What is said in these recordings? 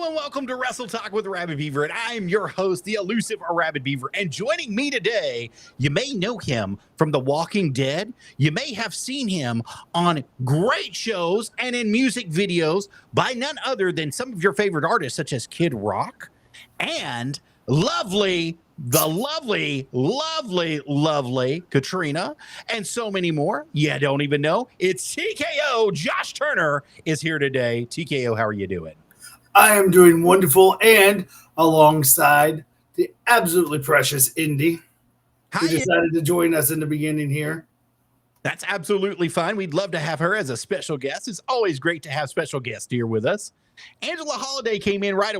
and welcome to Wrestle Talk with Arabbidb3aver, and I'm your host, the elusive Arabbidb3aver. And joining me today, you may know him from The Walking Dead. You may have seen him on great shows and in music videos by none other than some of your favorite artists, such as Kid Rock and lovely Katrina, and so many more. You don't even know. It's T.K.O. Josh Turner is here today. T.K.O., how are you doing? I am doing wonderful, and alongside the absolutely precious Indy, who decided to join us in the beginning here. That's absolutely fine. We'd love to have her as a special guest. It's always great to have special guests here with us. Angela Holiday came in right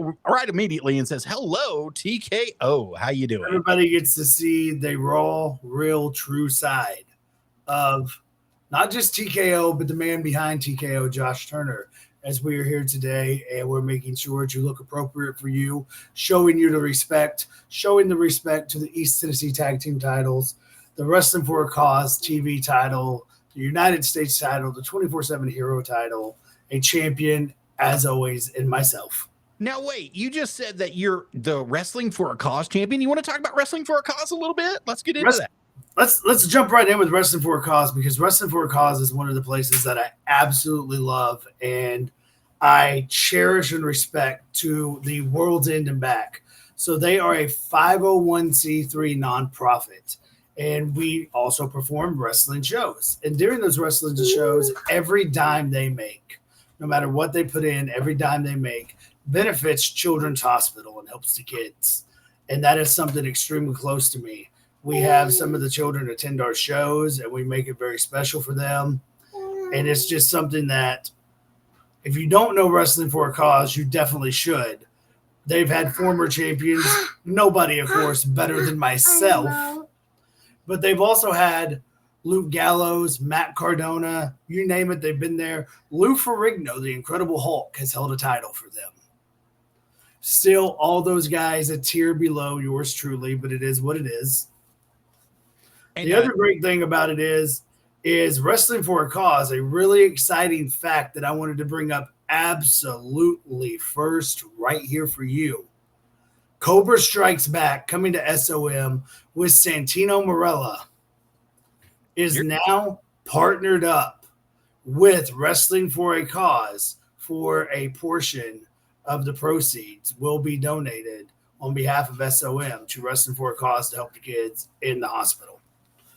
immediately and says, hello, TKO. How you doing? Everybody gets to see the raw, real, true side of not just TKO, but the man behind TKO, Josh Turner, as we are here today, and we're making sure to look appropriate for you, showing you the respect, showing the respect to the East Tennessee Tag Team titles, the Wrestling for a Cause TV title, the United States title, the 24/7 Hero title, a champion, as always, in myself. Now, wait, you just said that you're the Wrestling for a Cause champion. You want to talk about Wrestling for a Cause a little bit? Let's get into that. Let's jump right in with Wrestling for a Cause, because Wrestling for a Cause is one of the places that I absolutely love, and I cherish and respect to the world's end and back. So they are a 501c3 nonprofit, and we also perform wrestling shows. And during those wrestling shows, every dime they make, no matter what they put in, every dime they make benefits Children's Hospital and helps the kids. And that is something extremely close to me. We have some of the children attend our shows, and we make it very special for them. And it's just something that, if you don't know Wrestling for a Cause, you definitely should. They've had former champions, nobody, of course, better than myself. But they've also had Luke Gallows, Matt Cardona, you name it, they've been there. Lou Ferrigno, the Incredible Hulk, has held a title for them. Still, all those guys a tier below yours truly, but it is what it is. And the other great thing about it is Wrestling for a Cause, a really exciting fact that I wanted to bring up absolutely first right here for you. Cobra Strikes Back, coming to SOM with Santino Marella, is now partnered up with Wrestling for a Cause for a portion of the proceeds will be donated on behalf of SOM to Wrestling for a Cause to help the kids in the hospital.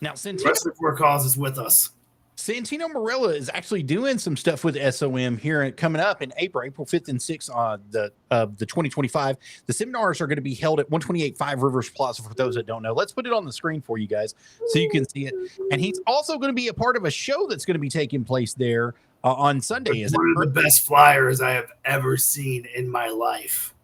Now, Wrestling for a Cause is with us. Santino Marella is actually doing some stuff with SOM here coming up in April 5th and 6th on the 2025. The seminars are going to be held at 128.5 Rivers Plaza for those that don't know. Let's put it on the screen for you guys so you can see it. And he's also going to be a part of a show that's going to be taking place there on Sunday. It's one of the best flyers I have ever seen in my life.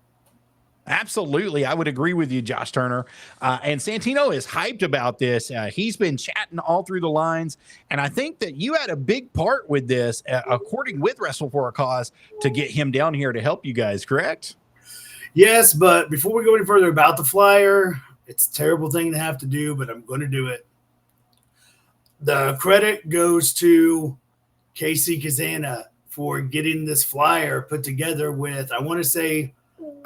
Absolutely. I would agree with you, Josh Turner. And Santino is hyped about this. He's been chatting all through the lines. And I think that you had a big part with this, according with Wrestle for a Cause, to get him down here to help you guys, correct? Yes, but before we go any further about the flyer, it's a terrible thing to have to do, but I'm going to do it. The credit goes to Casey Kazana for getting this flyer put together with, I want to say,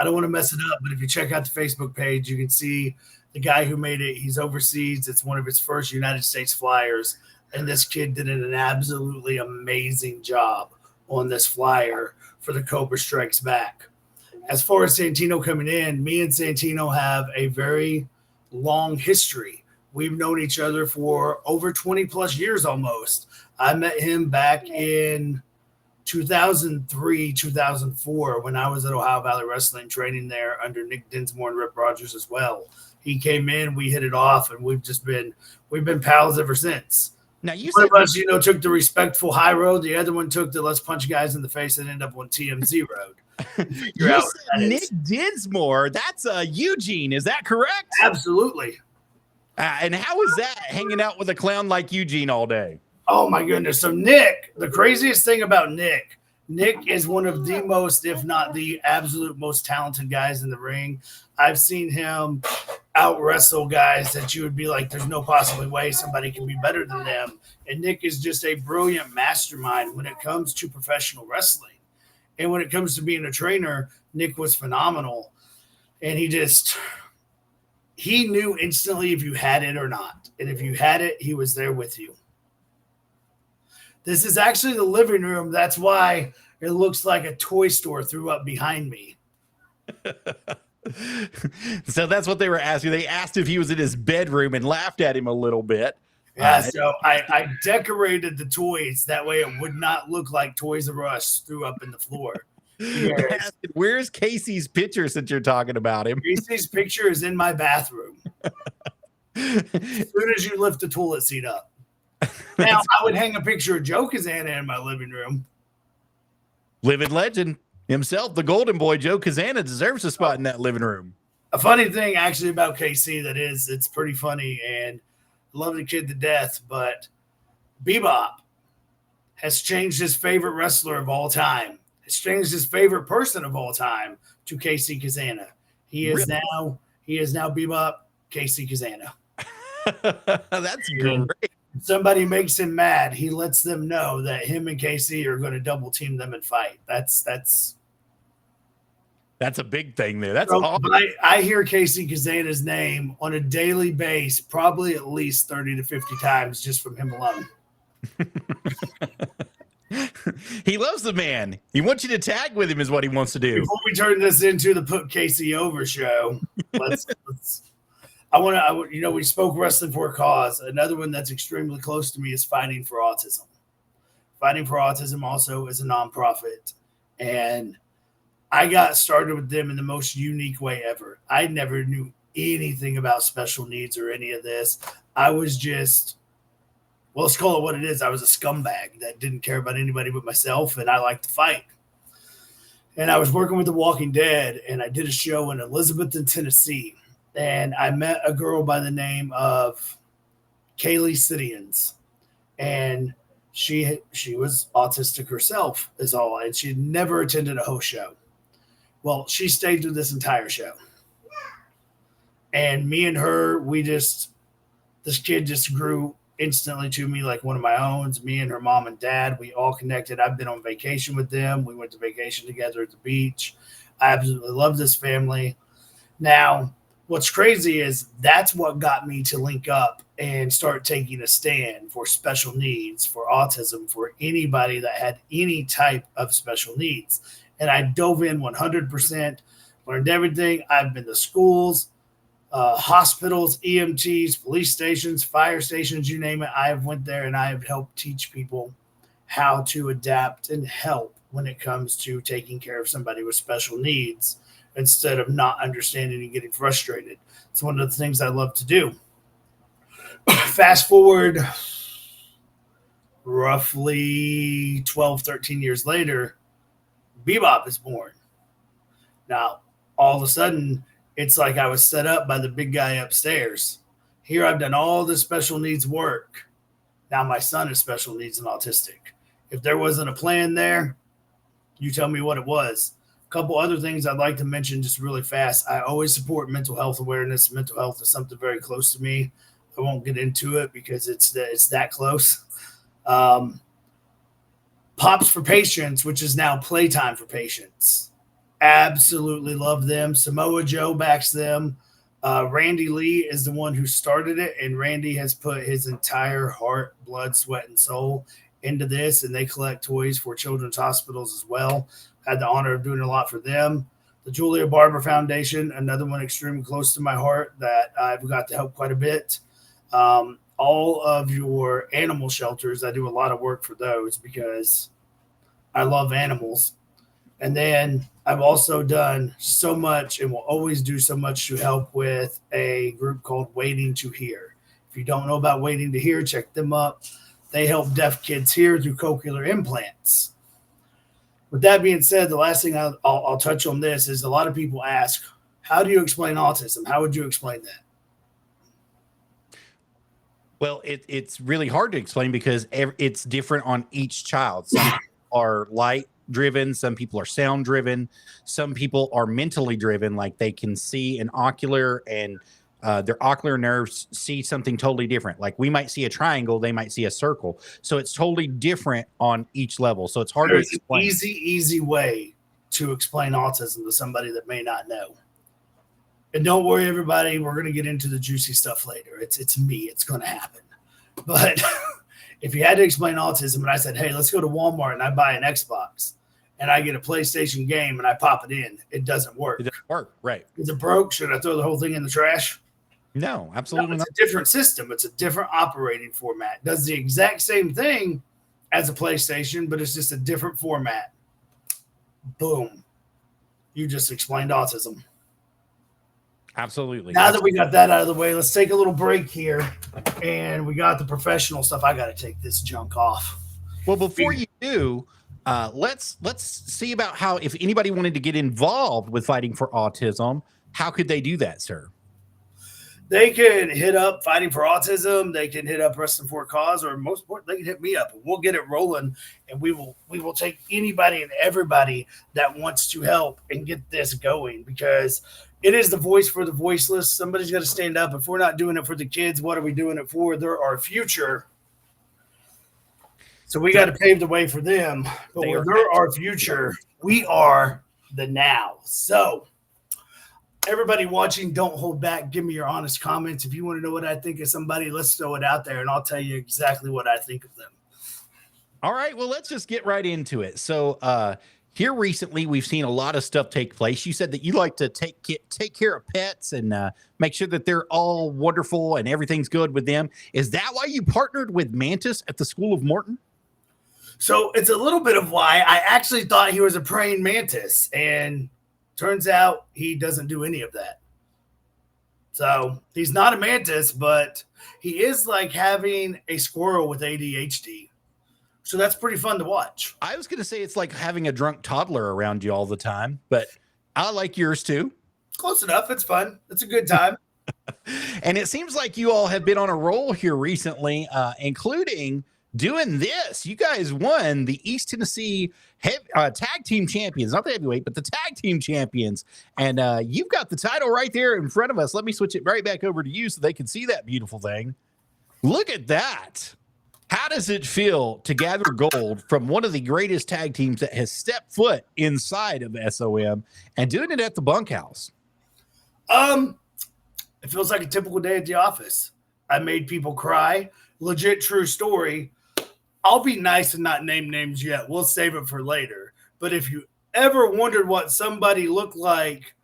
I don't want to mess it up, but if you check out the Facebook page, you can see the guy who made it. He's overseas. It's one of his first United States flyers, and this kid did an absolutely amazing job on this flyer for the Cobra Strikes Back. As far as Santino coming in, me and Santino have a very long history. We've known each other for over 20 plus years almost. I met him back in 2003, 2004, when I was at Ohio Valley Wrestling training there under Nick Dinsmore and Rip Rogers as well. He came in, we hit it off, and we've been pals ever since. Now you one of us, took the respectful high road. The other one took the let's punch guys in the face and end up on TMZ road. You said Nick Dinsmore. That's Eugene. Is that correct? Absolutely. And how is that hanging out with a clown like Eugene all day? Oh, my goodness. So Nick, the craziest thing about Nick is one of the most, if not the absolute most talented guys in the ring. I've seen him out wrestle guys that you would be like, there's no possible way somebody can be better than them. And Nick is just a brilliant mastermind when it comes to professional wrestling. And when it comes to being a trainer, Nick was phenomenal. And he knew instantly if you had it or not. And if you had it, he was there with you. This is actually the living room. That's why it looks like a toy store threw up behind me. So that's what they were asking. They asked if he was in his bedroom and laughed at him a little bit. Yeah, so I decorated the toys. That way it would not look like Toys R Us threw up in the floor. Yes. Where's Casey's picture since you're talking about him? Casey's picture is in my bathroom. As soon as you lift the toilet seat up. Now, I would hang a picture of Joe Kazana in my living room. Living legend himself, the golden boy, Joe Kazana, deserves a spot in that living room. A funny thing, actually, about KC it's pretty funny, and I love the kid to death, but Bebop has changed his favorite wrestler of all time. Has changed his favorite person of all time to KC Kazana. He is now Bebop KC Kazana. That's great. If somebody makes him mad, he lets them know that him and KC are going to double team them and fight. That's a big thing there. That's awesome. I hear KC Kazana's name on a daily basis, probably at least 30 to 50 times just from him alone. He loves the man. He wants you to tag with him is what he wants to do. Before we turn this into the Put Casey Over show, we spoke Wrestling for a Cause. Another one that's extremely close to me is Fighting for Autism. Fighting for Autism also is a nonprofit, and I got started with them in the most unique way ever. I never knew anything about special needs or any of this. I was just, well, let's call it what it is. I was a scumbag that didn't care about anybody but myself, and I liked to fight. And I was working with The Walking Dead, and I did a show in Elizabethton, Tennessee. And I met a girl by the name of Kaylee Sidians. And she was autistic herself, is all. And she had never attended a host show. Well, she stayed through this entire show. And me and her, this kid just grew instantly to me like one of my own. Me and her mom and dad, we all connected. I've been on vacation with them. We went to vacation together at the beach. I absolutely love this family. Now, what's crazy is that's what got me to link up and start taking a stand for special needs, for autism, for anybody that had any type of special needs. And I dove in 100%, learned everything. I've been to schools, hospitals, EMTs, police stations, fire stations, you name it. I have went there and I have helped teach people how to adapt and help when it comes to taking care of somebody with special needs instead of not understanding and getting frustrated. It's one of the things I love to do. Fast forward roughly 12, 13 years later, Bebop is born. Now, all of a sudden, it's like I was set up by the big guy upstairs. Here I've done all this special needs work. Now my son is special needs and autistic. If there wasn't a plan there, you tell me what it was. A couple other things I'd like to mention just really fast. I always support mental health awareness. Mental health is something very close to me. I won't get into it because it's that close. Pops for Patients, which is now Playtime for Patients. Absolutely love them. Samoa Joe backs them. Randy Lee is the one who started it, and Randy has put his entire heart, blood, sweat, and soul into this, and they collect toys for children's hospitals as well. Had the honor of doing a lot for them. The Julia Barber Foundation, another one extremely close to my heart that I've got to help quite a bit. All of your animal shelters, I do a lot of work for those because I love animals. And then I've also done so much and will always do so much to help with a group called Waiting to Hear. If you don't know about Waiting to Hear, check them up. They help deaf kids hear through cochlear implants. With that being said, the last thing I'll touch on this is a lot of people ask, how do you explain autism? How would you explain that? Well, it's really hard to explain because it's different on each child. Some are light driven, some people are sound driven, some people are mentally driven, like they can see an ocular and their ocular nerves see something totally different. Like we might see a triangle, they might see a circle. So it's totally different on each level. So it's hard to explain. There's an easy way to explain autism to somebody that may not know. And don't worry, everybody, we're going to get into the juicy stuff later. It's me. It's going to happen. But if you had to explain autism and I said, hey, let's go to Walmart and I buy an Xbox and I get a PlayStation game and I pop it in, it doesn't work. It doesn't work, right. Is it broke? Should I throw the whole thing in the trash? No, absolutely not. It's a different system. It's a different operating format. It does the exact same thing as a PlayStation, but it's just a different format. Boom. You just explained autism. Absolutely. Now that we got that out of the way, let's take a little break here. And we got the professional stuff. I got to take this junk off. Well, before you do, let's see about how, if anybody wanted to get involved with fighting for autism, how could they do that, sir? They can hit up Fighting for Autism. They can hit up Wrestling for a Cause, or most important, they can hit me up. We'll get it rolling, and we will take anybody and everybody that wants to help and get this going, because it is the voice for the voiceless. Somebody's got to stand up. If we're not doing it for the kids, what are we doing it for? They're our future. So we got to pave the way for them. But when they're our future, we are the now. So everybody watching, don't hold back. Give me your honest comments. If you want to know what I think of somebody, let's throw it out there, and I'll tell you exactly what I think of them. All right. Well, let's just get right into it. So here recently, we've seen a lot of stuff take place. You said that you like to take care of pets and make sure that they're all wonderful and everything's good with them. Is that why you partnered with Mantis at the School of Morton? So it's a little bit of why. I actually thought he was a praying mantis, and turns out he doesn't do any of that. So he's not a mantis, but he is like having a squirrel with ADHD. So that's pretty fun to watch. I was going to say it's like having a drunk toddler around you all the time, but I like yours too. Close enough. It's fun. It's a good time. And it seems like you all have been on a roll here recently, including doing this. You guys won the East Tennessee tag team champions, not the heavyweight, but the tag team champions. And you've got the title right there in front of us. Let me switch it right back over to you so they can see that beautiful thing. Look at that. How does it feel to gather gold from one of the greatest tag teams that has stepped foot inside of SOM and doing it at the bunkhouse? It feels like a typical day at the office. I made people cry. Legit true story. I'll be nice and not name names yet. We'll save it for later. But if you ever wondered what somebody looked like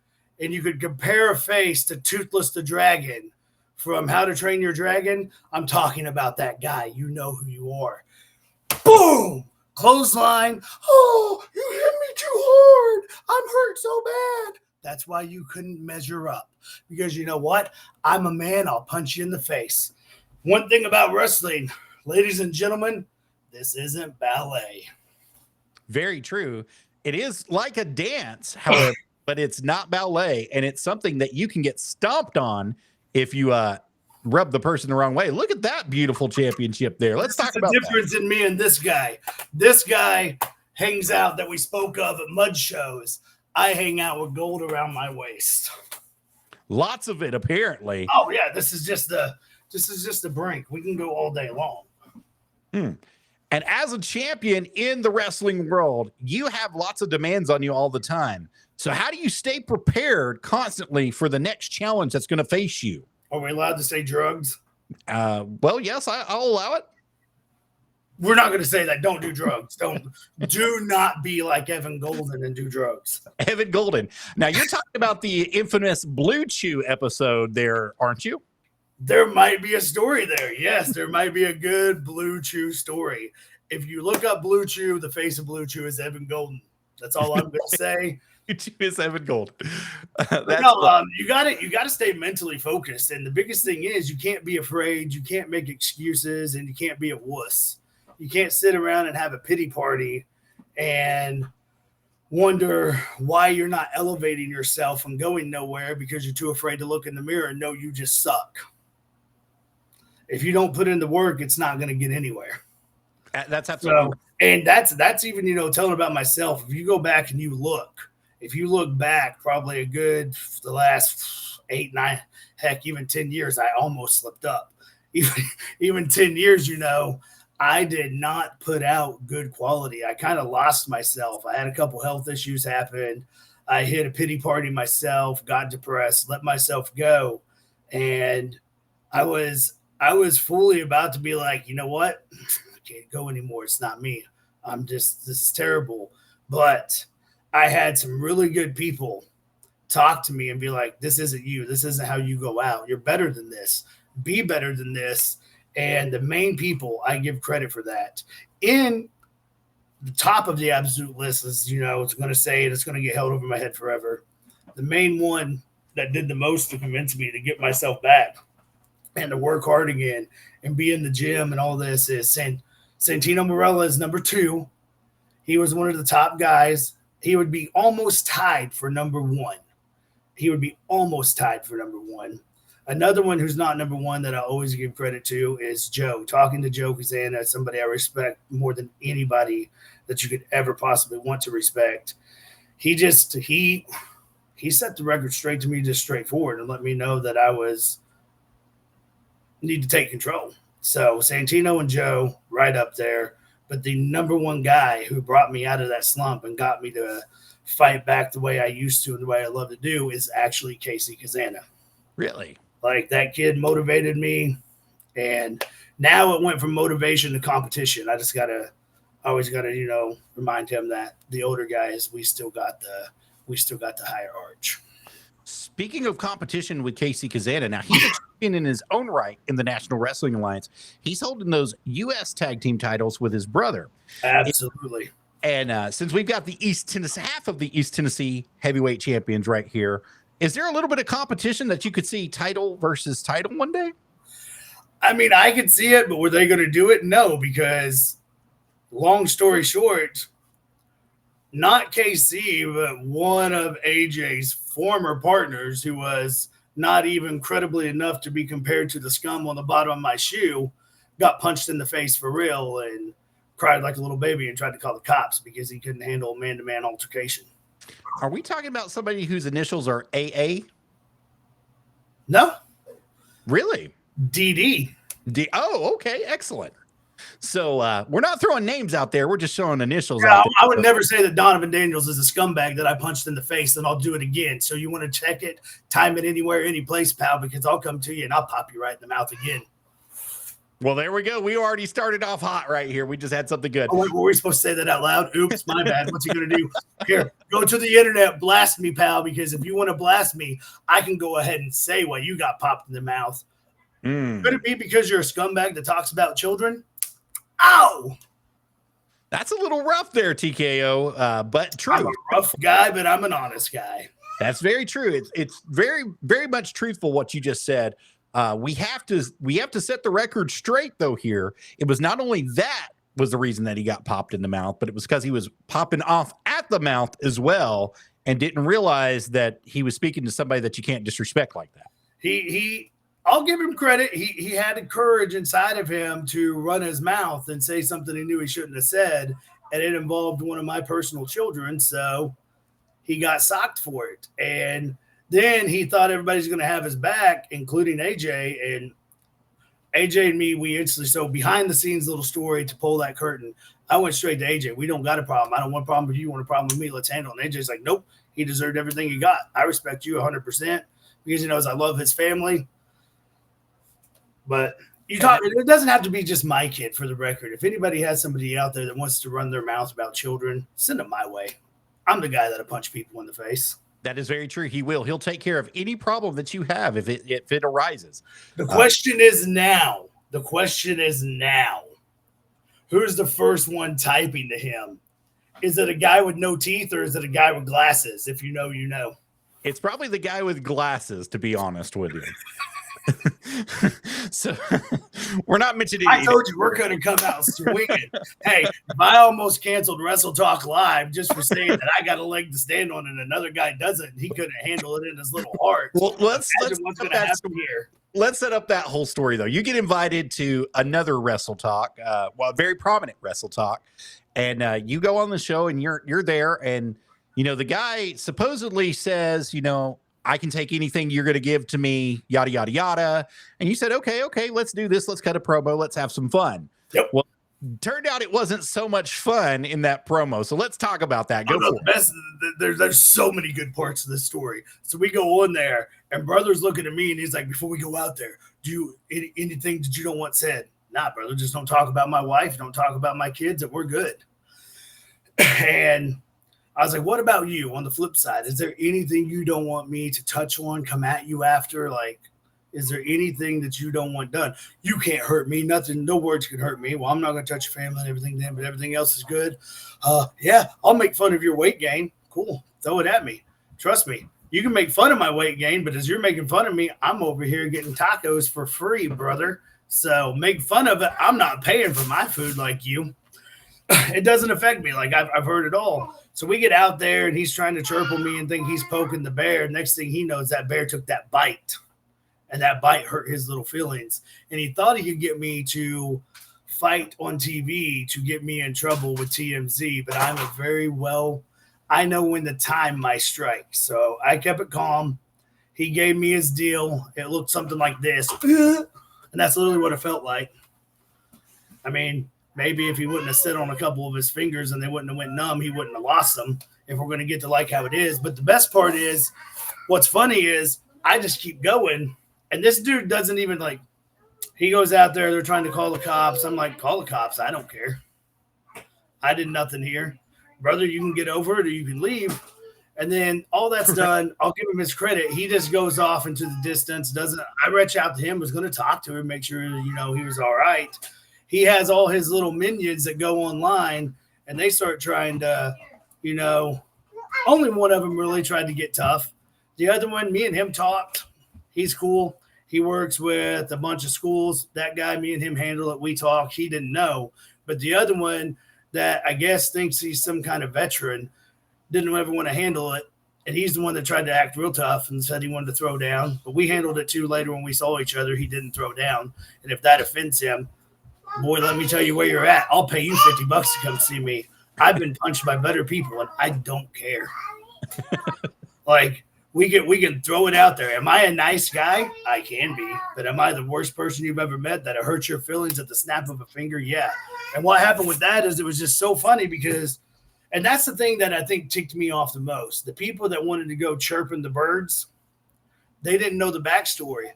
and you could compare a face to Toothless the Dragon from How to Train Your Dragon, I'm talking about that guy. You know who you are. Boom! Clothesline. Oh, you hit me too hard. I'm hurt so bad. That's why you couldn't measure up. Because you know what? I'm a man. I'll punch you in the face. One thing about wrestling, ladies and gentlemen, this isn't ballet. Very true. It is like a dance, however, but it's not ballet, and it's something that you can get stomped on if you rub the person the wrong way. Look at that beautiful championship there. Let's talk about the difference in me and this guy. This guy hangs out that we spoke of at mud shows. I hang out with gold around my waist. Lots of it, apparently. Oh yeah, this is just the brink. We can go all day long. And as a champion in the wrestling world, you have lots of demands on you all the time. So how do you stay prepared constantly for the next challenge that's going to face you? Are we allowed to say drugs? Well, yes, I'll allow it. We're not going to say that. Don't do drugs. Do not be like Evan Golden and do drugs. Evan Golden. Now, you're talking about the infamous Blue Chew episode there, aren't you? There might be a story there. Yes, there might be a good Blue Chew story. If you look up Blue Chew, the face of Blue Chew is Evan Golden. That's all I'm going to say. Blue Chew is Evan Golden. You got to stay mentally focused. And the biggest thing is you can't be afraid. You can't make excuses, and you can't be a wuss. You can't sit around and have a pity party and wonder why you're not elevating yourself and going nowhere because you're too afraid to look in the mirror and know you just suck. If you don't put in the work, it's not going to get anywhere. That's absolutely and that's even, telling about myself. If you go back and you look if you look back, probably the last 8, 9, heck, even 10 years, I almost slipped up. Even 10 years, I did not put out good quality. I kind of lost myself. I had a couple health issues happen. I hit a pity party myself, got depressed, let myself go. And I was fully about to be like, you know what? I can't go anymore. It's not me. This is terrible. But I had some really good people talk to me and be like, this isn't you. This isn't how you go out. You're better than this. Be better than this. And the main people, I give credit for that. In the top of the absolute list is, it's going to say it. It's going to get held over my head forever. The main one that did the most to convince me to get myself back and to work hard again and be in the gym and all this is Santino Marella is number 2. He was one of the top guys. He would be almost tied for number 1. Another one who's not number 1 that I always give credit to is Joe. Talking to Joe Kazana, somebody I respect more than anybody that you could ever possibly want to respect. He set the record straight to me, just straightforward, and let me know that I need to take control. So Santino and Joe right up there. But the number 1 guy who brought me out of that slump and got me to fight back the way I used to and the way I love to do is actually Casey Kazana. Really? Like, that kid motivated me, and now it went from motivation to competition. I always gotta, remind him that the older guys, we still got the higher arch. Speaking of competition with Casey Kazana, now he's a champion in his own right in the National Wrestling Alliance. He's holding those U.S. tag team titles with his brother. Absolutely. And since we've got the East Tennessee, half of the East Tennessee heavyweight champions right here, is there a little bit of competition that you could see title versus title one day? I mean, I could see it, but were they going to do it? No, because long story short, not KC, but one of AJ's former partners who was not even credibly enough to be compared to the scum on the bottom of my shoe got punched in the face for real and cried like a little baby and tried to call the cops because he couldn't handle a man-to-man altercation. Are we talking about somebody whose initials are AA? No. Really? DD. Oh, okay. Excellent. So we're not throwing names out there. We're just showing initials. Yeah, out there. I would never say that Donovan Daniels is a scumbag that I punched in the face, and I'll do it again. So you want to check it, time it anywhere, any place, pal, because I'll come to you and I'll pop you right in the mouth again. Well, there we go. We already started off hot right here. We just had something good. Oh, wait, were we supposed to say that out loud? Oops, my bad. What's he going to do? Here, go to the internet, blast me, pal, because if you want to blast me, I can go ahead and say why you got popped in the mouth. Could it be because you're a scumbag that talks about children? Ow! That's a little rough there, T.K.O., but true. I'm a rough guy, but I'm an honest guy. That's very true. It's very, very much truthful what you just said. We have to set the record straight, though, here. It was not only that was the reason that he got popped in the mouth, but it was because he was popping off at the mouth as well and didn't realize that he was speaking to somebody that you can't disrespect like that. I'll give him credit. He had the courage inside of him to run his mouth and say something he knew he shouldn't have said, and it involved one of my personal children, so he got socked for it. And then he thought everybody's going to have his back, including AJ. And AJ and me, we instantly, so behind the scenes little story to pull that curtain, I went straight to AJ. We don't got a problem. I don't want a problem with you. You want a problem with me? Let's handle it. And AJ's like, nope, he deserved everything he got. I respect you 100% because he knows I love his family. But it doesn't have to be just my kid, for the record. If anybody has somebody out there that wants to run their mouth about children, send them my way. I'm the guy that'll punch people in the face. That is very true. He will. He'll take care of any problem that you have if it arises. The question is now. The question is now. Who's the first one typing to him? Is it a guy with no teeth or is it a guy with glasses? If you know, you know. It's probably the guy with glasses, to be honest with you. So we're not mentioning. I told you we're going to come out swinging. Hey, if I almost canceled Wrestle Talk Live just for saying that I got a leg to stand on and another guy doesn't, he couldn't handle it in his little heart. Well, let's what's going to happen here. Let's set up that whole story, though. You get invited to another Wrestle Talk, a very prominent Wrestle Talk, and you go on the show and you're there, and The guy supposedly says, I can take anything you're going to give to me, yada, yada, yada. And you said, okay, let's do this. Let's cut a promo. Let's have some fun. Yep. Well, turned out it wasn't so much fun in that promo. So let's talk about that. Go for it. Best, there's so many good parts of this story. So we go on there, and brother's looking at me, and he's like, before we go out there, do you anything that you don't want said? Nah, brother, just don't talk about my wife. Don't talk about my kids, and we're good. And I was like, what about you on the flip side? Is there anything you don't want me to touch on, come at you after? Like, is there anything that you don't want done? You can't hurt me. Nothing, no words can hurt me. Well, I'm not going to touch your family and everything then, but everything else is good. Yeah, I'll make fun of your weight gain. Cool. Throw it at me. Trust me. You can make fun of my weight gain, but as you're making fun of me, I'm over here getting tacos for free, brother. So make fun of it. I'm not paying for my food like you. It doesn't affect me. Like I've heard it all. So we get out there and he's trying to chirple me and think he's poking the bear. Next thing he knows, that bear took that bite, and that bite hurt his little feelings. And he thought he could get me to fight on TV to get me in trouble with TMZ. But I know when the time might strike. So I kept it calm. He gave me his deal. It looked something like this. And that's literally what it felt like. I mean, maybe if he wouldn't have sit on a couple of his fingers and they wouldn't have went numb, he wouldn't have lost them if we're going to get to like how it is. But the best part is, what's funny is I just keep going. And this dude doesn't even he goes out there. They're trying to call the cops. I'm like, call the cops. I don't care. I did nothing here. Brother, you can get over it or you can leave. And then all that's done, I'll give him his credit. He just goes off into the distance. I reach out to him, was going to talk to him, make sure, he was all right. He has all his little minions that go online, and they start trying to, only one of them really tried to get tough. The other one, me and him talked. He's cool. He works with a bunch of schools. That guy, me and him handle it. We talk. He didn't know. But the other one that I guess thinks he's some kind of veteran didn't ever want to handle it. And he's the one that tried to act real tough and said he wanted to throw down. But we handled it too later when we saw each other. He didn't throw down. And if that offends him, boy, let me tell you where you're at. I'll pay you $50 to come see me. I've been punched by better people, and I don't care. We can throw it out there. Am I a nice guy? I can be. But am I the worst person you've ever met that hurt your feelings at the snap of a finger? Yeah. And what happened with that is it was just so funny because, and that's the thing that I think ticked me off the most. The people that wanted to go chirping the birds, they didn't know the backstory.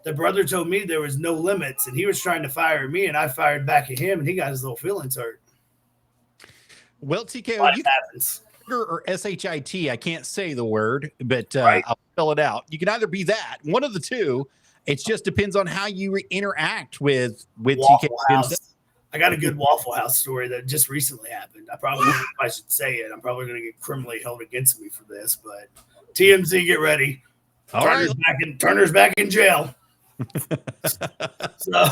The brother told me there was no limits, and he was trying to fire me, and I fired back at him, and he got his little feelings hurt. Well, T.K.O, happens. Or S-H-I-T, I can't say the word, but Right. I'll spell it out. You can either be that, one of the two. It just depends on how you interact with Waffle T.K.O. House. I got a good Waffle House story that just recently happened. I probably, if I should say it, I'm probably going to get criminally held against me for this, but TMZ, get ready. Turner's back in jail. So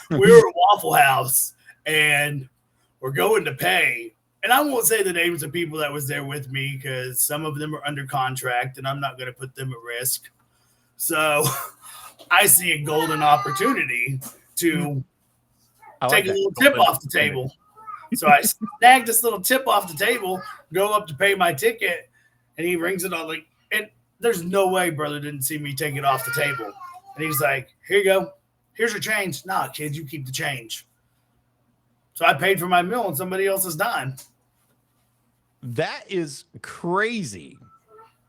we were at Waffle House and we're going to pay. And I won't say the names of people that was there with me because some of them are under contract and I'm not going to put them at risk. So I see a golden opportunity to take a little tip off the table. So I snagged this little tip off the table, go up to pay my ticket, and he rings it on and there's no way brother didn't see me take it off the table. And he's like, here you go. Here's your change. Nah, kid, you keep the change. So I paid for my meal on somebody else's dime. That is crazy.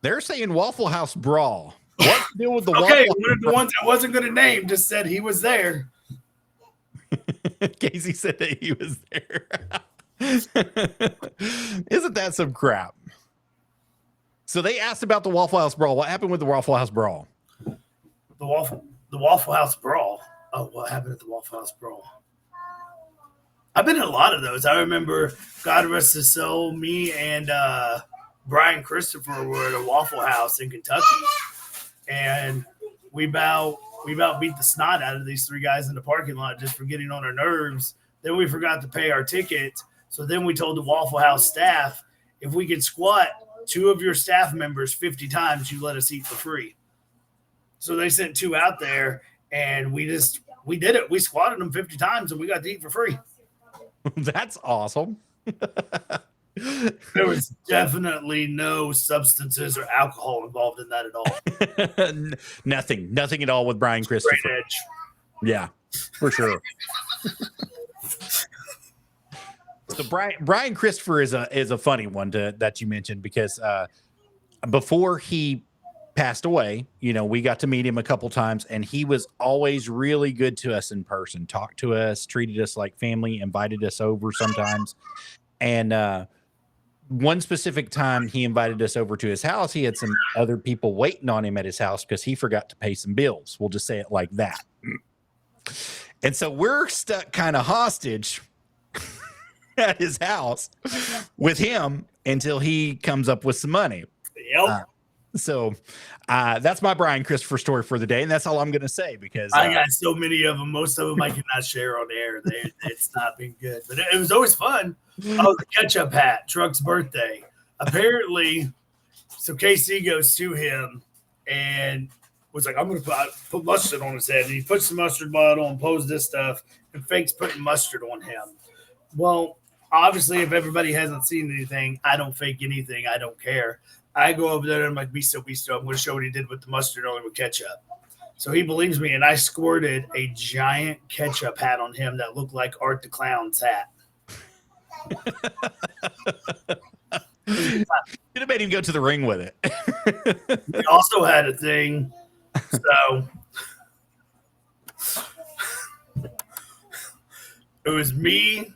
They're saying Waffle House brawl. What's the deal with the Waffle House? One of the ones I wasn't going to name just said he was there. Casey said that he was there. Isn't that some crap? So they asked about the Waffle House brawl. What happened with the Waffle House brawl? The Waffle House brawl. Oh, what happened at the Waffle House brawl? I've been in a lot of those. I remember, God rest his soul, me and Brian Christopher were at a Waffle House in Kentucky, and we about beat the snot out of these three guys in the parking lot just for getting on our nerves. Then we forgot to pay our ticket, so then we told the Waffle House staff, if we could squat 2 of your staff members 50 times, you let us eat for free. So they sent 2 out there, and we did it. We squatted them 50 times, and we got to eat for free. That's awesome. There was definitely no substances or alcohol involved in that at all. Nothing at all with Brian Christopher. Straight edge. Yeah, for sure. So Brian Christopher is a funny one that you mentioned because before he passed away, we got to meet him a couple times, and he was always really good to us in person, talked to us, treated us like family, invited us over sometimes. And one specific time he invited us over to his house, he had some other people waiting on him at his house because he forgot to pay some bills. We'll just say it like that. And so we're stuck kind of hostage at his house with him until he comes up with some money. Yep. So that's my Brian Christopher story for the day, and that's all I'm going to say because I got so many of them. Most of them I cannot share on air. It's not been good, but it was always fun. Oh, the ketchup hat, Truck's birthday. Apparently, so KC goes to him and was like, "I'm going to put mustard on his head," and he puts the mustard bottle and posts this stuff and fakes putting mustard on him. Well, obviously, if everybody hasn't seen anything, I don't fake anything. I don't care. I go over there and I'm like, be still. I'm going to show what he did with the mustard only with ketchup. So he believes me, and I squirted a giant ketchup hat on him that looked like Art the Clown's hat. Could have made him go to the ring with it. We also had a thing. So it was me,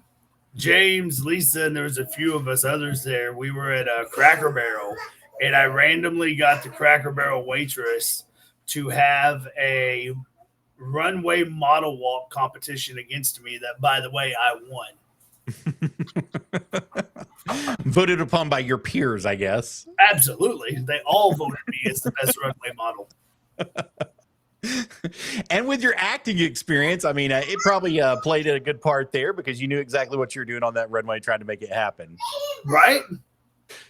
James, Lisa, and there was a few of us others there. We were at a Cracker Barrel, and I randomly got the Cracker Barrel waitress to have a runway model walk competition against me that, by the way, I won. Voted upon by your peers, I guess. Absolutely. They all voted me as the best runway model. And with your acting experience, I mean, it probably played a good part there because you knew exactly what you were doing on that runway trying to make it happen. Right?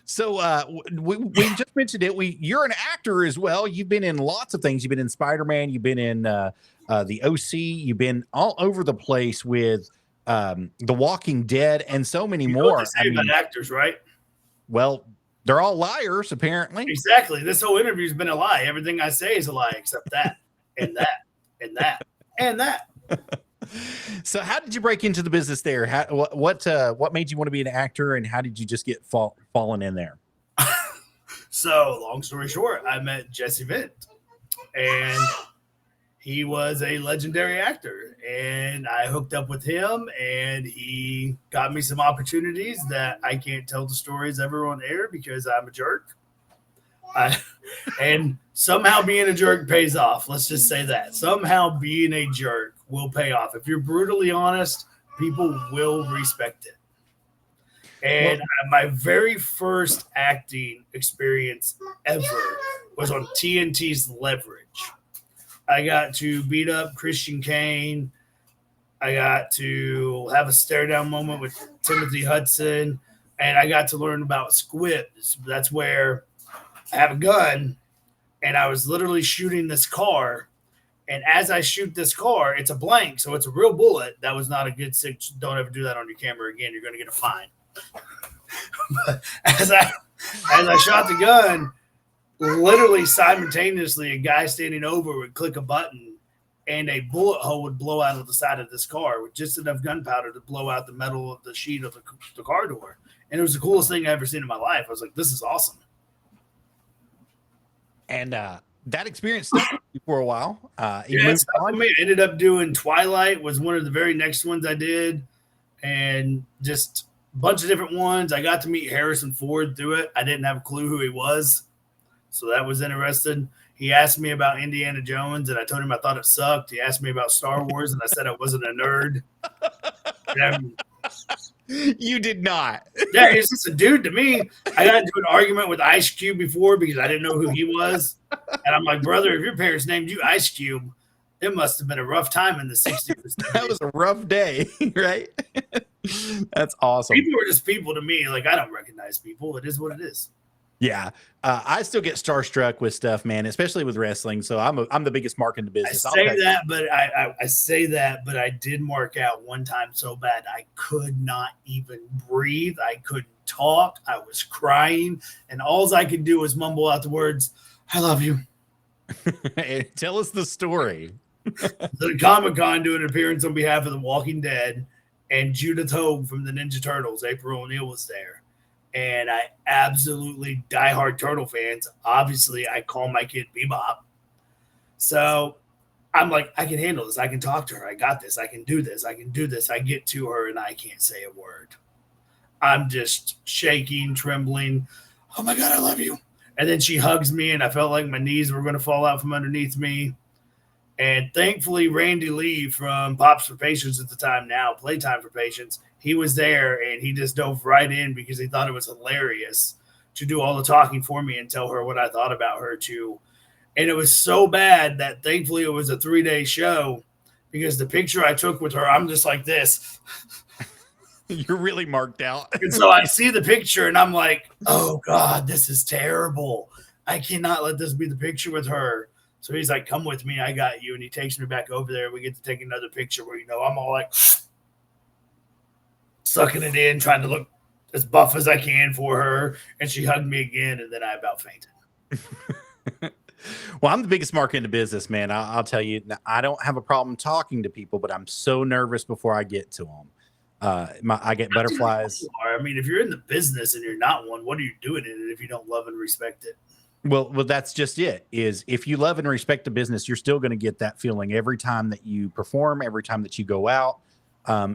So we just mentioned it. You're an actor as well. You've been in lots of things. You've been in Spider-Man. You've been in the OC. You've been all over the place with The Walking Dead and so many more. What they say about actors, right? Well, they're all liars, apparently. Exactly. This whole interview's been a lie. Everything I say is a lie except that and that and that and that. So how did you break into the business there? What made you want to be an actor, and how did you just get fallen in there? So long story short, I met Jesse Vint, and he was a legendary actor, and I hooked up with him, and he got me some opportunities that I can't tell the stories ever on air because I'm a jerk. And somehow being a jerk pays off. Let's just say that. Somehow being a jerk will pay off. If you're brutally honest, people will respect it. And my very first acting experience ever was on TNT's Leverage. I got to beat up Christian Kane. I got to have a stare down moment with Timothy Hudson. And I got to learn about squibs. That's where I have a gun, and I was literally shooting this car. And as I shoot this car, it's a blank, so it's a real bullet. That was not a good situation. Don't ever do that on your camera again. You're going to get a fine. But as I shot the gun, literally simultaneously, a guy standing over would click a button, and a bullet hole would blow out of the side of this car with just enough gunpowder to blow out the metal of the sheet of the car door. And it was the coolest thing I ever seen in my life. I was like, this is awesome. And that experience stuck with you for a while. I ended up doing Twilight, was one of the very next ones I did, and just a bunch of different ones. I got to meet Harrison Ford through it. I didn't have a clue who he was, so that was interesting. He asked me about Indiana Jones, and I told him I thought it sucked. He asked me about Star Wars, and I said I wasn't a nerd. You did not. Yeah, he's just a dude to me. I got into an argument with Ice Cube before because I didn't know who he was. And I'm like, brother, if your parents named you Ice Cube, it must have been a rough time in the 60s. That was a rough day, right? That's awesome. People are just people to me. Like, I don't recognize people. It is what it is. Yeah. I still get starstruck with stuff, man, especially with wrestling. So I'm the biggest mark in the business. I say that, but I did mark out one time so bad I could not even breathe. I couldn't talk. I was crying, and all I could do was mumble out the words, "I love you." Tell us the story. The Comic-Con doing an appearance on behalf of The Walking Dead, and Judith Hogue from the Ninja Turtles, April O'Neil, was there. And I absolutely diehard Turtle fans. Obviously, I call my kid Bebop. So I'm like, I can handle this. I can talk to her. I got this. I can do this. I can do this. I get to her and I can't say a word. I'm just shaking, trembling. Oh my God, I love you. And then she hugs me, and I felt like my knees were going to fall out from underneath me. And thankfully, Randy Lee from Pops for Patients at the time, now Playtime for Patients, he was there, and he just dove right in because he thought it was hilarious to do all the talking for me and tell her what I thought about her too. And it was so bad that thankfully it was a 3-day show, because the picture I took with her, I'm just like this. You're really marked out. And so I see the picture and I'm like, oh God, this is terrible. I cannot let this be the picture with her. So he's like, come with me. I got you. And he takes me back over there. We get to take another picture where, I'm all like sucking it in, trying to look as buff as I can for her. And she hugged me again. And then I about fainted. Well, I'm the biggest mark in the business, man. I'll tell you, I don't have a problem talking to people, but I'm so nervous before I get to them. I get butterflies. I mean, if you're in the business and you're not one, what are you doing in it if you don't love and respect it? Well, that's just it. Is if you love and respect the business, you're still going to get that feeling every time that you perform, every time that you go out.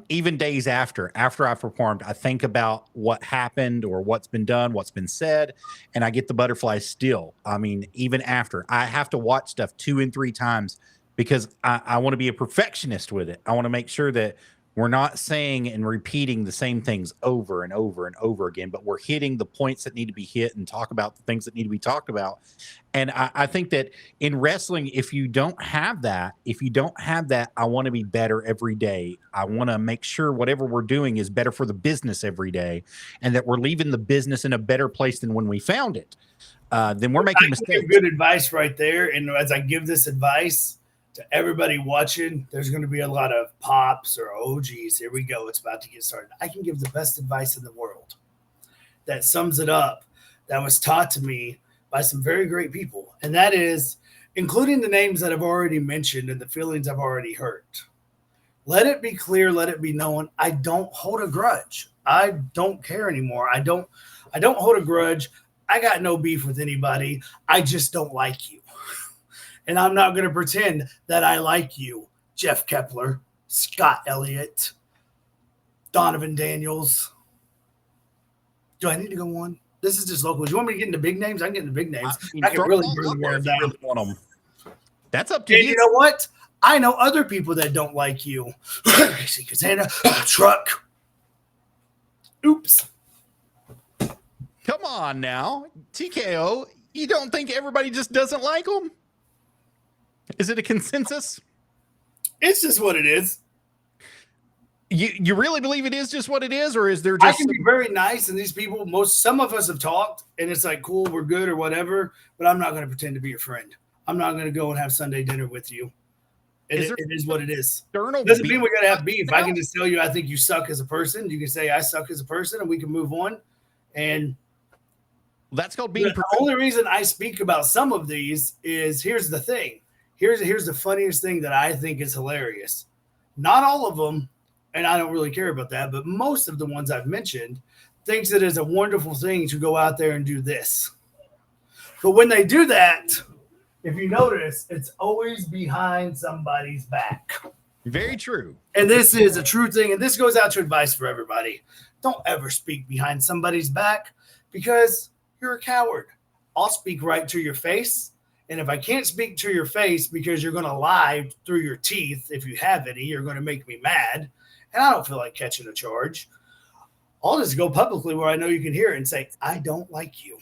Even days after I've performed, I think about what happened or what's been done, what's been said, and I get the butterflies still. I mean, even after, I have to watch stuff 2 and 3 times because I want to be a perfectionist with it. I want to make sure that we're not saying and repeating the same things over and over and over again, but we're hitting the points that need to be hit and talk about the things that need to be talked about. And I think that in wrestling, if you don't have that, I want to be better every day. I want to make sure whatever we're doing is better for the business every day, and that we're leaving the business in a better place than when we found it. Then we're making mistakes. Good advice right there. And as I give this advice to everybody watching, there's going to be a lot of pops or OGs. Here we go. It's about to get started. I can give the best advice in the world that sums it up, that was taught to me by some very great people. And that is, including the names that I've already mentioned and the feelings I've already hurt. Let it be clear, let it be known. I don't hold a grudge. I don't care anymore. I don't hold a grudge. I got no beef with anybody. I just don't like you. And I'm not going to pretend that I like you, Jeff Kepler, Scott Elliott, Donovan Daniels. Do I need to go on? This is just local. Do you want me to get into big names? I can get into big names. I can really burn the word down. That's up to you. You know what? I know other people that don't like you. Kazana, truck. Oops. Come on now. T.K.O., you don't think everybody just doesn't like them? Is it a consensus? It's just what it is. You really believe it is just what it is, or is there just? I can be very nice, and these people, some of us have talked, and it's like, cool, we're good or whatever, but I'm not going to pretend to be your friend. I'm not going to go and have Sunday dinner with you. It is what it is. Doesn't mean we're going to have beef. I can just tell you I think you suck as a person. You can say I suck as a person, and we can move on. And that's called being. The only reason I speak about some of these is, here's the thing. Here's the funniest thing that I think is hilarious. Not all of them, and I don't really care about that, but most of the ones I've mentioned thinks it is a wonderful thing to go out there and do this. But when they do that, if you notice, it's always behind somebody's back. Very true. And this is a true thing, and this goes out to advice for everybody. Don't ever speak behind somebody's back because you're a coward. I'll speak right to your face. And if I can't speak to your face because you're going to lie through your teeth, if you have any, you're going to make me mad. And I don't feel like catching a charge. I'll just go publicly where I know you can hear it and say, I don't like you.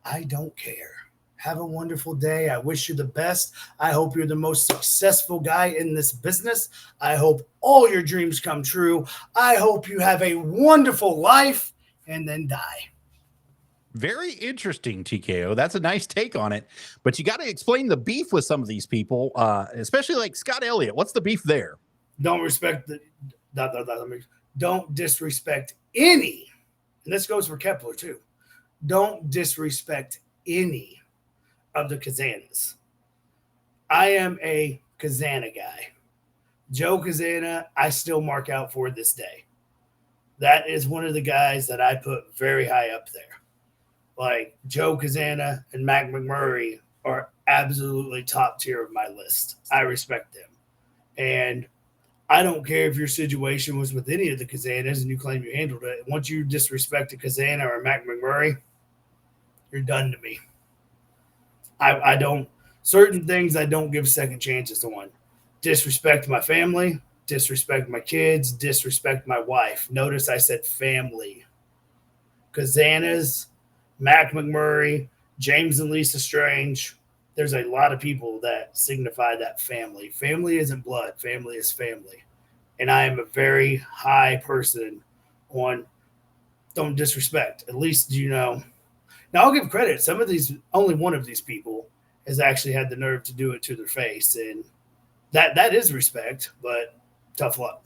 I don't care. Have a wonderful day. I wish you the best. I hope you're the most successful guy in this business. I hope all your dreams come true. I hope you have a wonderful life and then die. Very interesting, T.K.O. That's a nice take on it. But you got to explain the beef with some of these people, especially like Scott Elliott. What's the beef there? Don't disrespect any, and this goes for Kepler too, don't disrespect any of the Kazanas. I am a Kazana guy. Joe Kazana, I still mark out for this day. That is one of the guys that I put very high up there. Like Joe Kazana and Mac McMurray are absolutely top tier of my list. I respect them. And I don't care if your situation was with any of the Kazanas and you claim you handled it. Once you disrespect a Kazana or a Mac McMurray, you're done to me. I don't, certain things I don't give second chances to one. Disrespect my family, disrespect my kids, disrespect my wife. Notice I said family. Kazanas, Mac McMurray, James and Lisa Strange. There's a lot of people that signify that family. Family isn't blood. Family is family. And I am a very high person on don't disrespect. At least, now I'll give credit. Some of these, only one of these people has actually had the nerve to do it to their face. And that is respect, but tough luck.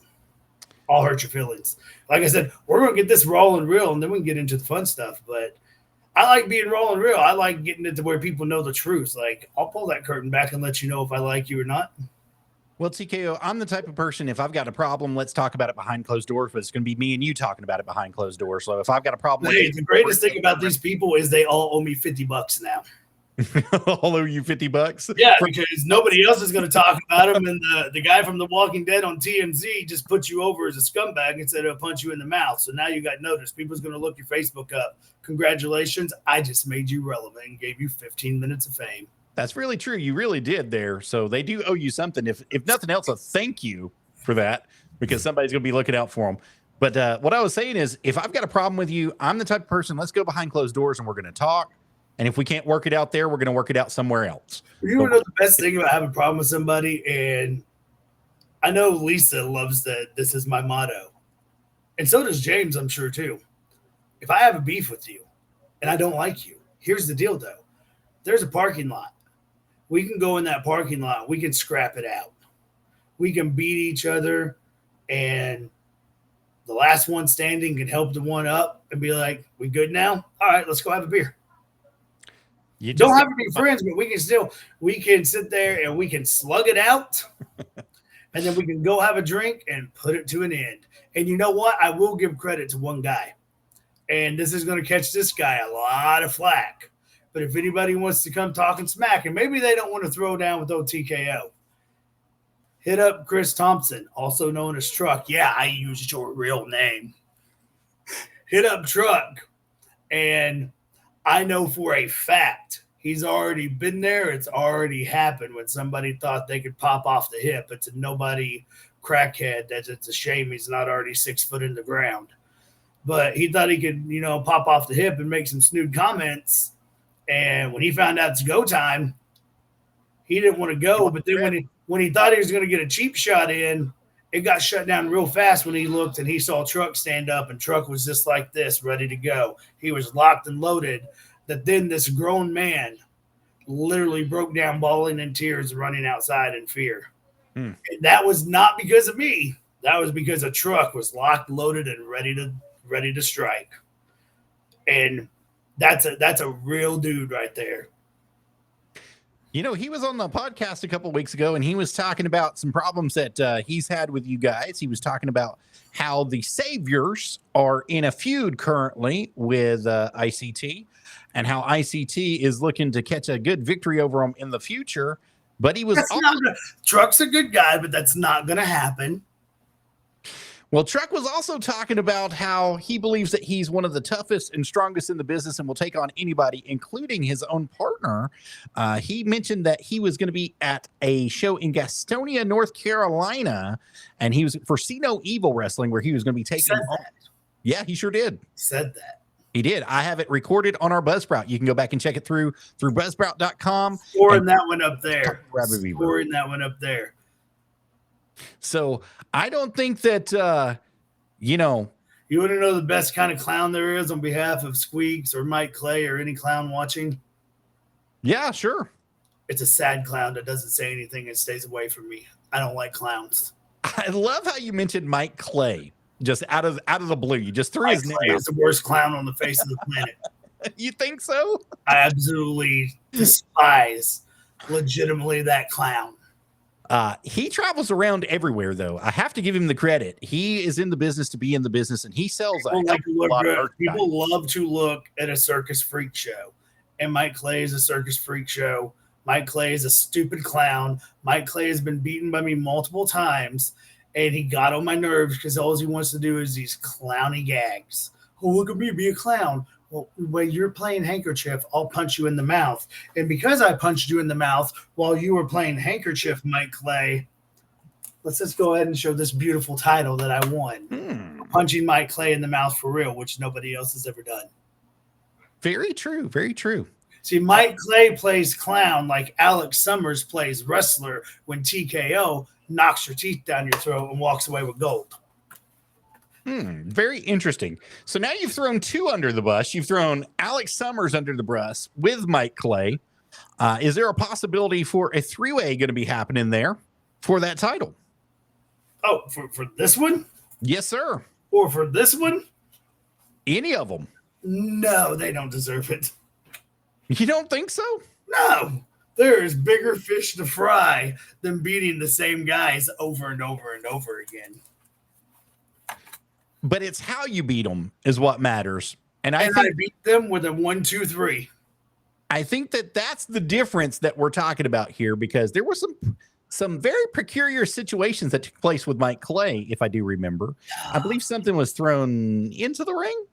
I'll hurt your feelings. Like I said, we're going to get this raw and real, and then we can get into the fun stuff. But I like being raw and real. I like getting it to where people know the truth. Like, I'll pull that curtain back and let you know if I like you or not. Well, T.K.O, I'm the type of person, if I've got a problem, let's talk about it behind closed doors, but it's going to be me and you talking about it behind closed doors. So if I've got a problem with the greatest thing about these people is they all owe me $50 now. I'll owe you $50. Yeah, because nobody else is going to talk about him. And the guy from The Walking Dead on TMZ just put you over as a scumbag instead of punch you in the mouth. So now you got noticed. People's going to look your Facebook up. Congratulations. I just made you relevant and gave you 15 minutes of fame. That's really true. You really did there. So they do owe you something. If nothing else, a thank you for that, because somebody's going to be looking out for them. But what I was saying is, if I've got a problem with you, I'm the type of person, let's go behind closed doors and we're going to talk. And if we can't work it out there, we're going to work it out somewhere else. You know the best thing about having a problem with somebody, and I know Lisa loves that this is my motto. And so does James, I'm sure, too. If I have a beef with you and I don't like you, here's the deal, though. There's a parking lot. We can go in that parking lot. We can scrap it out. We can beat each other, and the last one standing can help the one up and be like, we good now? All right, let's go have a beer. You don't have to be friends, but we can sit there and we can slug it out, and then we can go have a drink and put it to an end. And you know what? I will give credit to one guy, and this is going to catch this guy a lot of flack. But if anybody wants to come talking smack, and maybe they don't want to throw down with T.K.O, hit up Chris Thompson, also known as Truck. Yeah, I used your real name. Hit up Truck, and I know for a fact he's already been there. It's already happened when somebody thought they could pop off the hip. It's a nobody crackhead. It's a shame he's not already 6 foot in the ground. But he thought he could, pop off the hip and make some snood comments. And when he found out it's go time, he didn't want to go. But then when he thought he was going to get a cheap shot in, it got shut down real fast when he looked and he saw Truck stand up, and Truck was just like this, ready to go. He was locked and loaded. That then this grown man literally broke down, bawling in tears, running outside in fear. And that was not because of me. That was because a Truck was locked, loaded, and ready to strike. And that's a real dude right there. He was on the podcast a couple of weeks ago, and he was talking about some problems that he's had with you guys. He was talking about how the Saviors are in a feud currently with ICT, and how ICT is looking to catch a good victory over them in the future. But he was Truck's a good guy, but that's not going to happen. Well, Truck was also talking about how he believes that he's one of the toughest and strongest in the business and will take on anybody, including his own partner. He mentioned that he was going to be at a show in Gastonia, North Carolina, and he was for See No Evil Wrestling, where he was going to be taking on. Yeah, he sure did. Said that. He did. I have it recorded on our Buzzsprout. You can go back and check it through buzzsprout.com. Scoring that one up there. Scoring that one up there. So I don't think that, You want to know the best kind of clown there is on behalf of Squeaks or Mike Clay or any clown watching? Yeah, sure. It's a sad clown that doesn't say anything and stays away from me. I don't like clowns. I love how you mentioned Mike Clay. Just out of the blue. You just threw Mike his name Clay out. is the worst clown on the face of the planet. You think so? I absolutely despise legitimately that clown. He travels around everywhere, though. I have to give him the credit. He is in the business to be in the business, and he sells a lot of merchandise. People love to look at a circus freak show, and Mike Clay is a circus freak show. Mike Clay is a stupid clown. Mike Clay has been beaten by me multiple times, and he got on my nerves because all he wants to do is these clowny gags. Oh, look at me, be a clown. Well, when you're playing handkerchief, I'll punch you in the mouth. And because I punched you in the mouth while you were playing handkerchief, Mike Clay, let's just go ahead and show this beautiful title that I won. Punching Mike Clay in the mouth for real, which nobody else has ever done. Very true. Very true. See, Mike Clay plays clown like Alex Summers plays wrestler when T.K.O. knocks your teeth down your throat and walks away with gold. Very interesting. So now you've thrown two under the bus. You've thrown Alex Summers under the bus with Mike Clay. Is there a possibility for a three-way going to be happening there for that title? Oh, for this one? Yes, sir. Or for this one? Any of them? No, they don't deserve it. You don't think so? No. There is bigger fish to fry than beating the same guys over and over and over again. But it's how you beat them is what matters. And I beat them with a 1-2-3. I think that's the difference that we're talking about here, because there were some very peculiar situations that took place with Mike Clay, if I do remember. I believe something was thrown into the ring.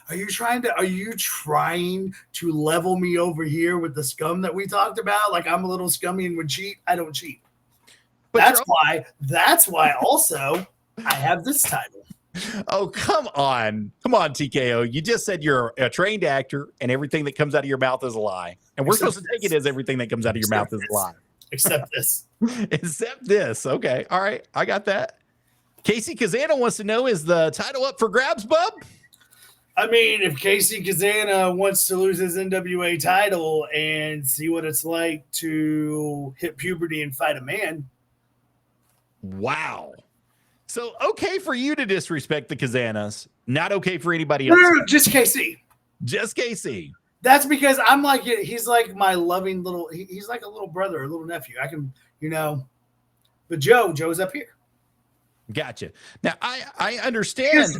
Are you trying to level me over here with the scum that we talked about? Like I'm a little scummy and would cheat? I don't cheat. But that's why also I have this title. Oh, come on, T.K.O. You just said you're a trained actor and everything that comes out of your mouth is a lie. And we're supposed to take it as everything that comes out of your mouth is a lie. Except this. Except this. Okay. All right. I got that. Casey Kazana wants to know, is the title up for grabs, bub? I mean, if Casey Kazana wants to lose his NWA title and see what it's like to hit puberty and fight a man. Wow. So, okay for you to disrespect the Kazanas, not okay for anybody else. No, just KC. Just KC. That's because I'm like, he's like my loving little, he's like a little brother, a little nephew. I can, but Joe's up here. Gotcha. Now, I understand.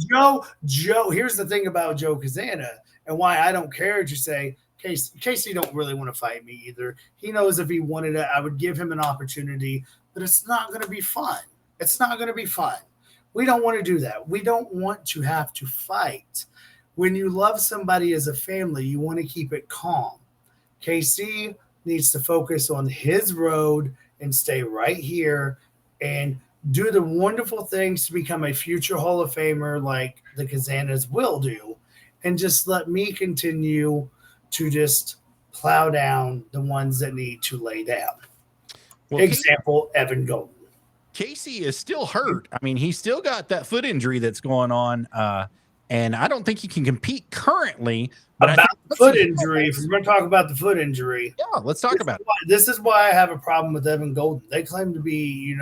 Joe, here's the thing about Joe Kazana and why I don't care to say, Casey don't really want to fight me either. He knows if he wanted it, I would give him an opportunity, but it's not going to be fun. It's not going to be fun. We don't want to do that. We don't want to have to fight. When you love somebody as a family, you want to keep it calm. KC needs to focus on his road and stay right here and do the wonderful things to become a future Hall of Famer like the Kazanas will do, and just let me continue to just plow down the ones that need to lay down. Well, example, Evan Golden. Casey is still hurt. I mean, he's still got that foot injury that's going on, and I don't think he can compete currently. But about the foot injury, if we're going to talk about the foot injury, yeah, let's talk about it. This is why I have a problem with Evan Golden. They claim to be,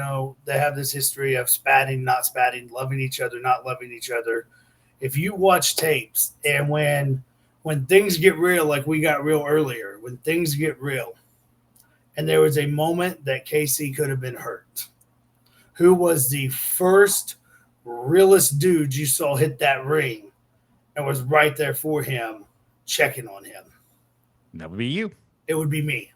they have this history of spatting, not spatting, loving each other, not loving each other. If you watch tapes and when things get real, like we got real earlier, when things get real, and there was a moment that Casey could have been hurt. Who was the first realest dude you saw hit that ring and was right there for him, checking on him? That would be you. It would be me.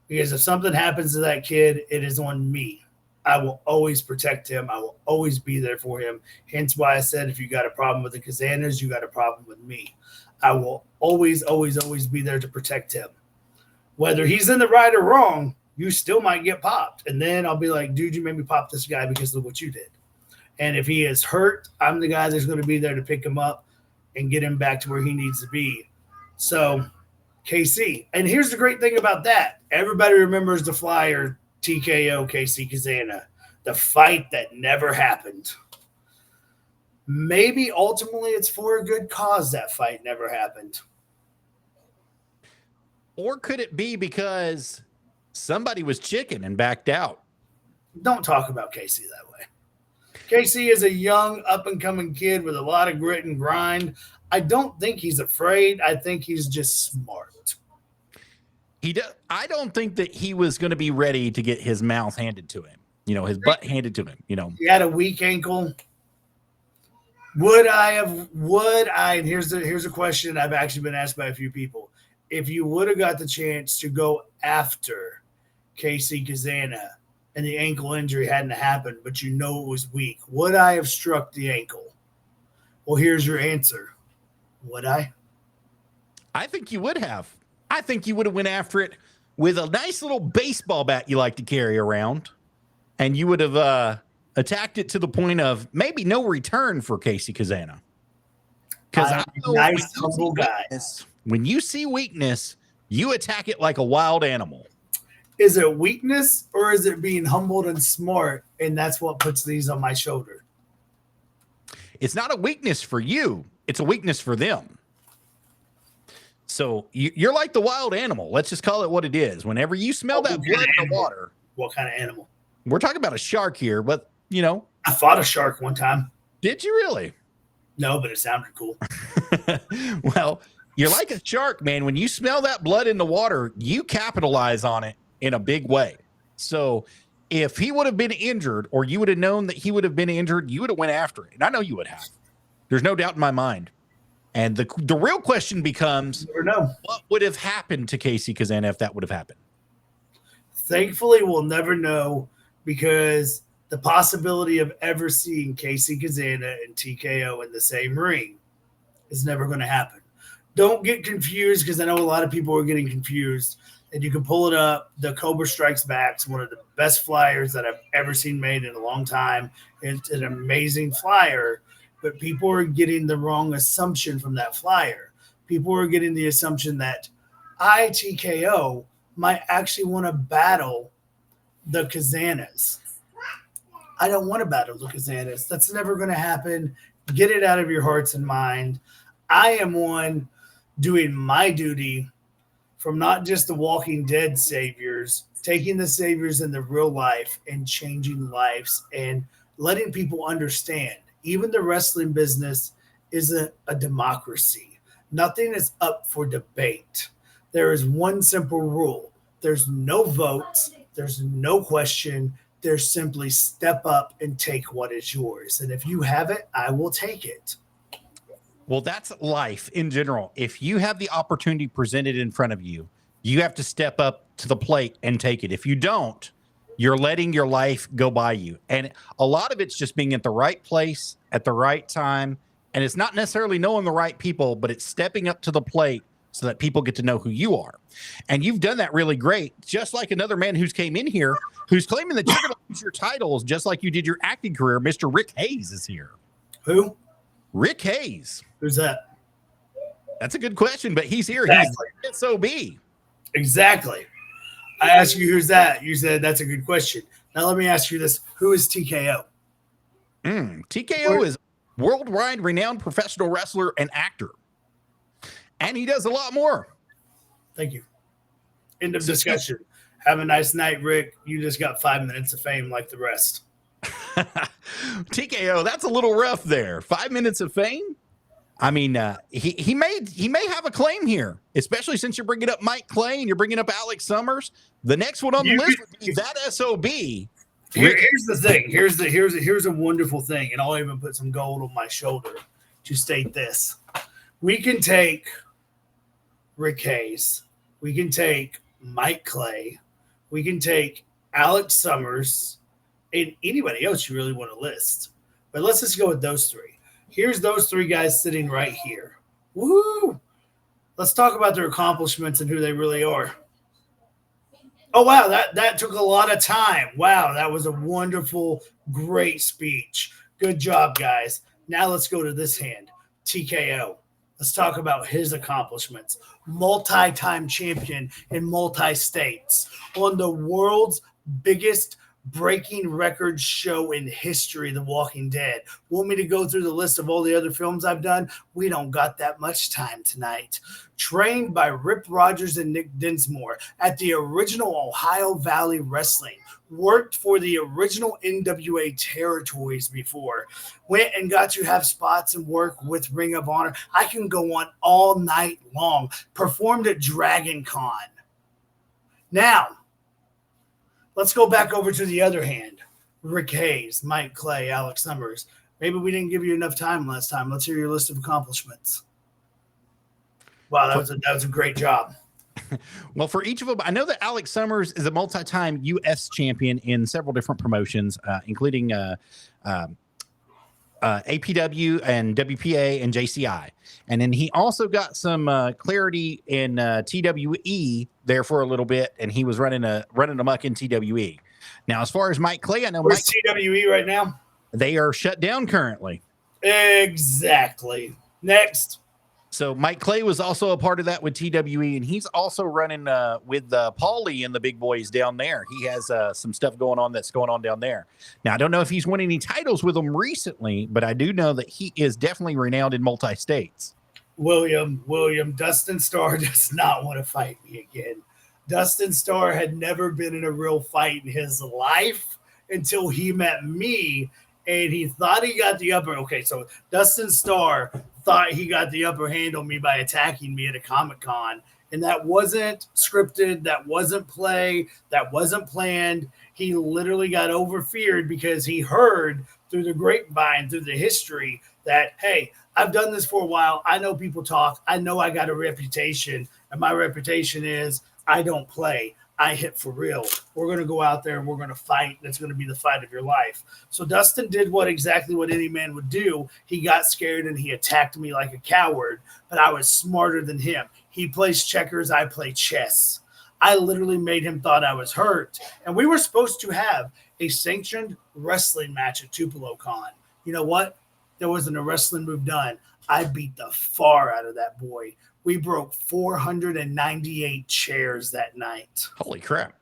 Because if something happens to that kid, it is on me. I will always protect him. I will always be there for him. Hence why I said if you got a problem with the Kazanas, you got a problem with me. I will always, always, always be there to protect him. Whether he's in the right or wrong, you still might get popped. And then I'll be like, dude, you made me pop this guy because of what you did. And if he is hurt, I'm the guy that's going to be there to pick him up and get him back to where he needs to be. So, KC. And here's the great thing about that. Everybody remembers the flyer, TKO, KC Kazana, the fight that never happened. Maybe ultimately it's for a good cause that fight never happened. Or could it be because somebody was chicken and backed out? Don't talk about Casey that way. KC is a young, up-and-coming kid with a lot of grit and grind. I don't think he's afraid. I think he's just smart. I don't think that he was going to be ready to get his mouth handed to him. His butt handed to him. He had a weak ankle. Would I? And here's a question I've actually been asked by a few people. If you would have got the chance to go after Casey Kazana and the ankle injury hadn't happened, but it was weak, would I have struck the ankle? Well, here's your answer. Would I? I think you would have. I think you would have went after it with a nice little baseball bat you like to carry around, and you would have attacked it to the point of maybe no return for Casey Kazana. Because I'm a nice, humble guy. When you see weakness, you attack it like a wild animal. Is it weakness or is it being humbled and smart, and that's what puts these on my shoulder? It's not a weakness for you. It's a weakness for them. So you're like the wild animal. Let's just call it what it is. Whenever you smell that blood in the water. What kind of animal? We're talking about a shark here, but, I fought a shark one time. Did you really? No, but it sounded cool. Well, you're like a shark, man. When you smell that blood in the water, you capitalize on it in a big way. So if he would have been injured, or you would have known that he would have been injured, you would have went after it. And I know you would have. There's no doubt in my mind. And the real question becomes, what would have happened to Casey Kazana if that would have happened? Thankfully, we'll never know, because the possibility of ever seeing Casey Kazana and T.K.O. in the same ring is never going to happen. Don't get confused, because I know a lot of people are getting confused. And you can pull it up. The Cobra Strikes Back is one of the best flyers that I've ever seen made in a long time. It's an amazing flyer, but people are getting the wrong assumption from that flyer. People are getting the assumption that TKO, might actually want to battle the Kazanas. I don't want to battle the Kazanas. That's never going to happen. Get it out of your hearts and mind. I am one doing my duty from not just the Walking Dead saviors, taking the saviors in the real life and changing lives and letting people understand. Even the wrestling business isn't a democracy. Nothing is up for debate. There is one simple rule. There's no votes. There's no question. There's simply step up and take what is yours. And if you have it, I will take it. Well, that's life in general. If you have the opportunity presented in front of you, you have to step up to the plate and take it. If you don't, you're letting your life go by you. And a lot of it's just being at the right place at the right time. And it's not necessarily knowing the right people, but it's stepping up to the plate so that people get to know who you are. And you've done that really great. Just like another man who's came in here, who's claiming that you're going to lose your titles just like you did your acting career. Mr. Rick Hayes is here. Who? Rick Hayes. Who's that? That's a good question, but he's here. Exactly. He's SOB. Exactly. I asked you, who's that? You said that's a good question. Now let me ask you this. Who is TKO? TKO is worldwide renowned professional wrestler and actor. And he does a lot more. Thank you. End of discussion. Have a nice night, Rick. You just got 5 minutes of fame like the rest. TKO, that's a little rough there. 5 minutes of fame? I mean, he may have a claim here, especially since you're bringing up Mike Clay and you're bringing up Alex Summers. The next one on the list would be that SOB. Here's the thing. Here's a wonderful thing, and I'll even put some gold on my shoulder to state this. We can take Rick Hayes. We can take Mike Clay. We can take Alex Summers and anybody else you really want to list. But let's just go with those three. Here's those three guys sitting right here. Woo! Let's talk about their accomplishments and who they really are. Oh, wow, that took a lot of time. Wow, that was a wonderful, great speech. Good job, guys. Now let's go to this hand, TKO. Let's talk about his accomplishments. Multi-time champion in multi-states on the world's biggest breaking record show in history, The Walking Dead. Want me to go through the list of all the other films I've done? We don't got that much time tonight. Trained by Rip Rogers and Nick Dinsmore at the original Ohio Valley Wrestling. Worked for the original NWA territories before. Went and got to have spots and work with Ring of Honor. I can go on all night long. Performed at Dragon Con. Now, let's go back over to the other hand. Rick Hayes, Mike Clay, Alex Summers. Maybe we didn't give you enough time last time. Let's hear your list of accomplishments. Wow, that was a great job. Well, for each of them, I know that Alex Summers is a multi-time U.S. champion in several different promotions, including APW and WPA and JCI. And then he also got some clarity in TWE there for a little bit, and he was running amok in TWE. Now, as far as Mike Clay, I know Where's TWE right now? They are shut down currently. Exactly. Next. So Mike Clay was also a part of that with TWE, and he's also running with Paulie and the big boys down there. He has some stuff going on down there. Now, I don't know if he's won any titles with them recently, but I do know that he is definitely renowned in multi-states. William, Dustin Starr does not want to fight me again. Dustin Starr had never been in a real fight in his life until he met me, and he thought he got the upper. Okay, so Dustin Starr thought he got the upper hand on me by attacking me at a Comic-Con, and that wasn't scripted, that wasn't play, that wasn't planned. He literally got overfeared because he heard through the grapevine, through the history, that, hey, I've done this for a while. I know people talk. I know I got a reputation, and my reputation is I don't play. I hit for real. We're going to go out there and we're going to fight. That's going to be the fight of your life. So Dustin did exactly what any man would do. He got scared and he attacked me like a coward, but I was smarter than him. He plays checkers. I play chess. I literally made him thought I was hurt. And we were supposed to have a sanctioned wrestling match at Tupelo Con. You know what? There wasn't a wrestling move done. I beat the far out of that boy. We broke 498 chairs that night. Holy crap.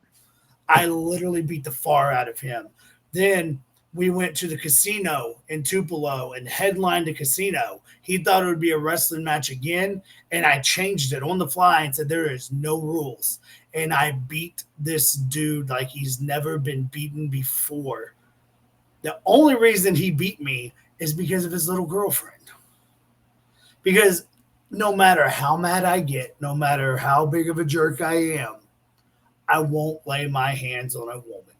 I literally beat the far out of him. Then we went to the casino in Tupelo and headlined the casino. He thought it would be a wrestling match again, and I changed it on the fly and said there is no rules. And I beat this dude like he's never been beaten before. The only reason he beat me is because of his little girlfriend. Because no matter how mad I get, no matter how big of a jerk I am, I won't lay my hands on a woman.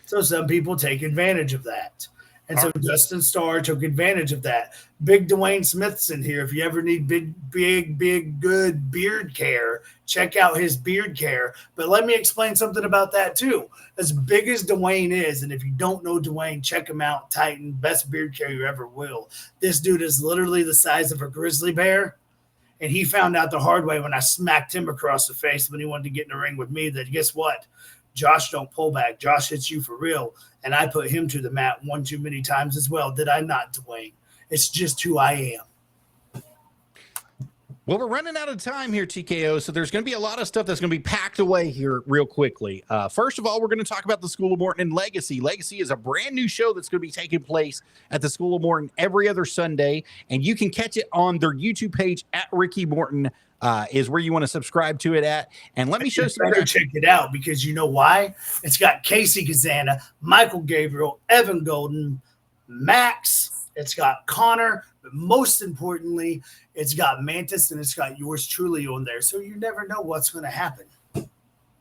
So some people take advantage of that. And so Dustin Starr took advantage of that. Big Dwayne Smith's in here. If you ever need big, good beard care, check out his beard care. But let me explain something about that too. As big as Dwayne is, and if you don't know Dwayne, check him out. Titan, best beard care you ever will. This dude is literally the size of a grizzly bear. And he found out the hard way when I smacked him across the face when he wanted to get in the ring with me that guess what? Josh don't pull back. Josh hits you for real. And I put him to the mat one too many times as well. Did I not, Dwayne? It's just who I am. Well, we're running out of time here, TKO, so there's going to be a lot of stuff that's going to be packed away here real quickly. First of all, we're going to talk about the School of Morton and Legacy. Legacy is a brand new show that's going to be taking place at the School of Morton every other Sunday, and you can catch it on their YouTube page at Ricky Morton. Is where you want to subscribe to it at. And let me show some. Better check it out because you know why? It's got Casey Kazana, Michael Gabriel, Evan Golden, Max. It's got Connor. But most importantly, it's got Mantis and it's got yours truly on there. So you never know what's going to happen.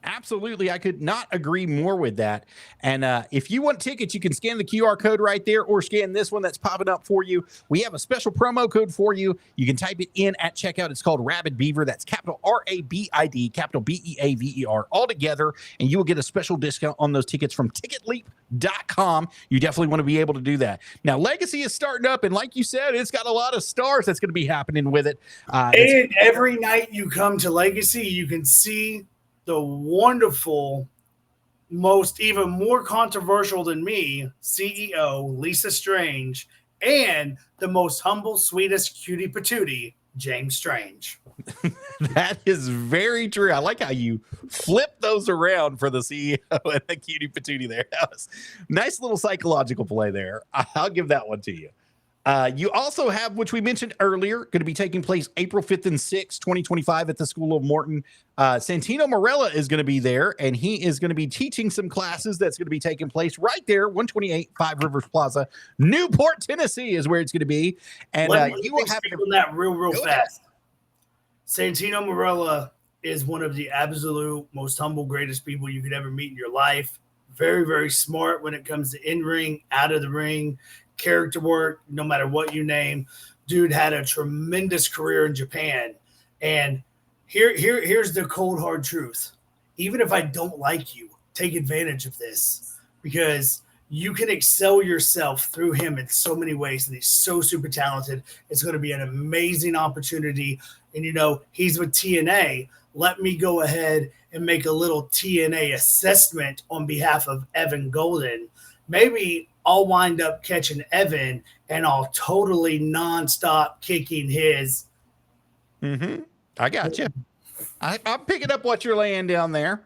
Absolutely. I could not agree more with that. And if you want tickets, you can scan the QR code right there or scan this one that's popping up for you. We have a special promo code for you. You can type it in at checkout. It's called Arabbidb3aver. That's capital RABID, capital BEAVER all together. And you will get a special discount on those tickets from ticketleap.com. You definitely want to be able to do that. Now, Legacy is starting up. And like you said, it's got a lot of stars that's going to be happening with it. And every night you come to Legacy, you can see the wonderful, even more controversial than me, CEO Lisa Strange, and the most humble, sweetest cutie patootie, James Strange. That is very true. I like how you flip those around for the CEO and the cutie patootie there. That was nice little psychological play there. I'll give that one to you. You also have, which we mentioned earlier, going to be taking place April 5th and 6th, 2025 at the School of Morton. Santino Marella is going to be there, and he is going to be teaching some classes that's going to be taking place right there, 128 Five Rivers Plaza, Newport, Tennessee is where it's going to be. And you will have that real fast. Santino Marella is one of the absolute most humble, greatest people you could ever meet in your life. Very, very smart when it comes to in-ring, out of the ring, character work, no matter what you name. Dude had a tremendous career in Japan. And here's the cold, hard truth. Even if I don't like you, take advantage of this, because you can excel yourself through him in so many ways, and he's so super talented. It's going to be an amazing opportunity. And, you know, he's with TNA. Let me go ahead and make a little TNA assessment on behalf of Evan Golden. Maybe I'll wind up catching Evan, and I'll totally nonstop kicking his. I got you. I'm picking up what you're laying down there.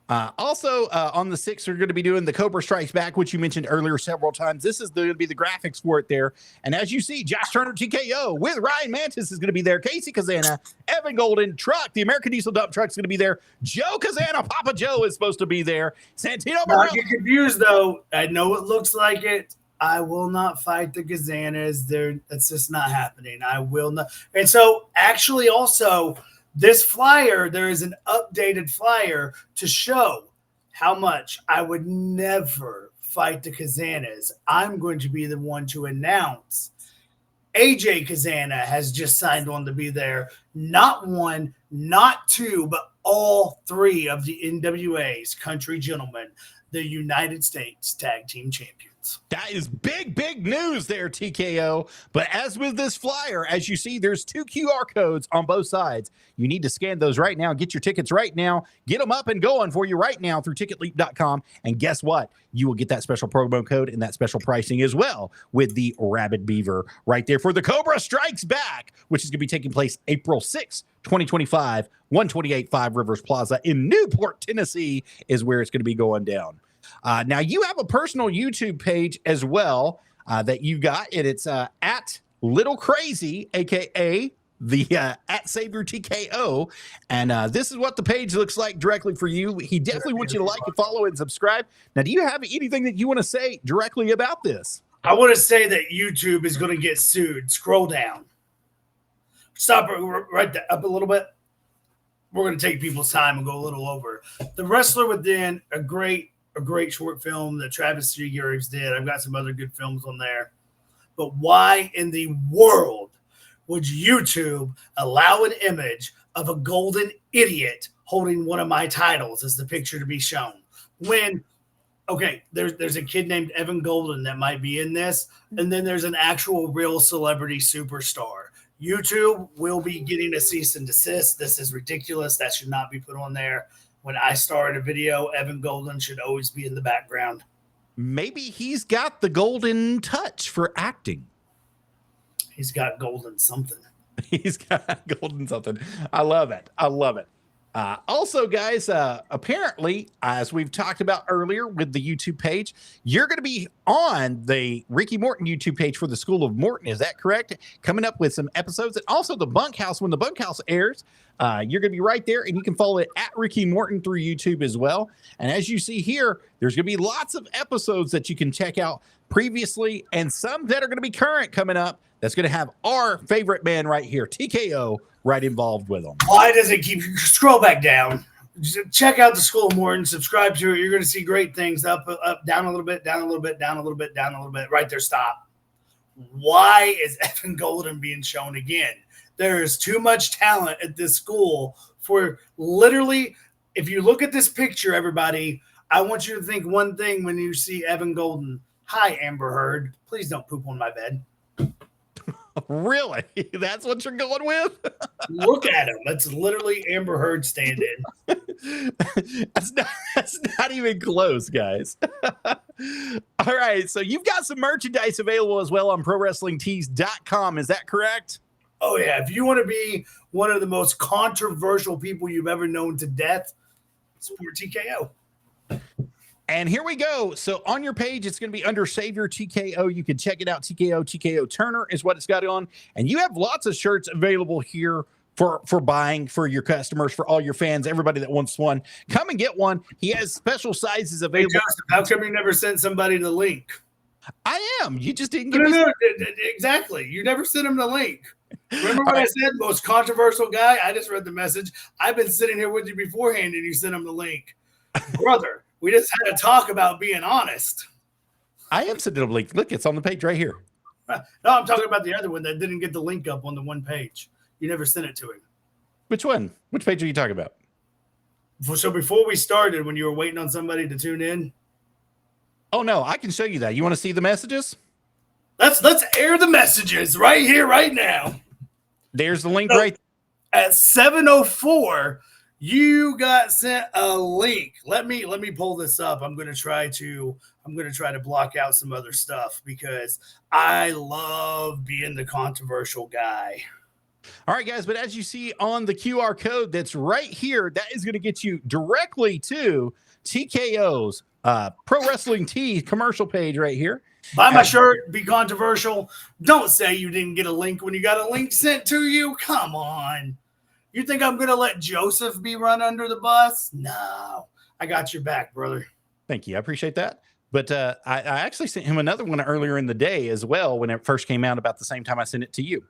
Also, on the 6th, we're going to be doing the Cobra Strikes Back, which you mentioned earlier several times. This is going to be the graphics for it there. And as you see, Josh Turner, T.K.O. with Ryan Mantis is going to be there. Casey Kazana, Evan Golden, Truck, the American Diesel Dump Truck is going to be there. Joe Kazana, Papa Joe is supposed to be there. Santino Marella. Don't get confused, though. I know it looks like it. I will not fight the Kazanas. That's just not happening. I will not. And so, actually, also, this flyer, there is an updated flyer to show how much I would never fight the Kazanas. I'm going to be the one to announce AJ Kazana has just signed on to be there. Not one, not two, but all three of the NWA's country gentlemen, the United States Tag Team Champions. That is big news there, TKO. But as with this flyer, as you see, there's 2 QR codes on both sides. You need to scan those right now. Get your tickets right now. Get them up and going for you right now through ticketleap.com. And guess what? You will get that special promo code and that special pricing as well with the Rabid Beaver right there for the Cobra Strikes Back, which is going to be taking place April 6th, 2025, 128 Five Rivers Plaza in Newport, Tennessee is where it's going to be going down. Now, you have a personal YouTube page as well that you got, and it's at Little Crazy, a.k.a. the at Savior TKO. And this is what the page looks like directly for you. He definitely wants you to like and follow and subscribe. Now, do you have anything that you want to say directly about this? I want to say that YouTube is going to get sued. Scroll down. Stop right there, up a little bit. We're going to take people's time and go a little over. The Wrestler Within, a great short film that Travis C. Urives did. I've got some other good films on there. But why in the world would YouTube allow an image of a golden idiot holding one of my titles as the picture to be shown? When, okay, there's a kid named Evan Golden that might be in this, and then there's an actual real celebrity superstar. YouTube will be getting a cease and desist. This is ridiculous. That should not be put on there. When I start a video, Evan Golden should always be in the background. Maybe he's got the golden touch for acting. He's got golden something. He's got golden something. I love it. I love it. Also, guys, apparently, as we've talked about earlier with the YouTube page, you're going to be on the Ricky Morton YouTube page for the School of Morton. Is that correct? Coming up with some episodes. And also the Bunkhouse, when the Bunkhouse airs, you're going to be right there, and you can follow it at Ricky Morton through YouTube as well. And as you see here, there's going to be lots of episodes that you can check out previously and some that are going to be current coming up. That's going to have our favorite man right here, TKO, right involved with them. Why does it keep scroll back down? Just check out the School of Morton, subscribe to it. You're going to see great things. Up, down a little bit, down a little bit, down a little bit, down a little bit. Right there, stop. Why is Evan Golden being shown again? There is too much talent at this school for literally, if you look at this picture, everybody, I want you to think one thing when you see Evan Golden. Hi, Amber Heard. Please don't poop on my bed. Really? That's what you're going with? Look at him. That's literally Amber Heard standing. That's not even close, guys. All right. So you've got some merchandise available as well on ProWrestlingTees.com. Is that correct? Oh, yeah. If you want to be one of the most controversial people you've ever known to death, support TKO. And here we go. So on your page, it's going to be under Savior TKO. You can check it out. TKO Turner is what it's got on. And you have lots of shirts available here for buying for your customers, for all your fans, everybody that wants one. Come and get one. He has special sizes available. Hey, Justin, how come you never sent somebody the link? I am. You just didn't give me. No, exactly. You never sent him the link. Remember when I said most controversial guy? I just read the message. I've been sitting here with you beforehand, and you sent him the link. Brother, we just had to talk about being honest. I am sending him a link. Look, it's on the page right here. No, I'm talking about the other one that didn't get the link up on the one page. You never sent it to him. Which one? Which page are you talking about? So before we started, when you were waiting on somebody to tune in. Oh, no, I can show you that. You want to see the messages? Let's air the messages right here, right now. There's the link right at 7:04. You got sent a link. Let me pull this up. I'm gonna try to block out some other stuff because I love being the controversial guy. All right, guys, but as you see on the QR code that's right here, that is going to get you directly to TKO's Pro Wrestling Tees commercial page right here. Buy my shirt, be controversial. Don't say you didn't get a link when you got a link sent to you. Come on. You think I'm going to let Joseph be run under the bus? No. I got your back, brother. Thank you. I appreciate that. But I actually sent him another one earlier in the day as well when it first came out about the same time I sent it to you.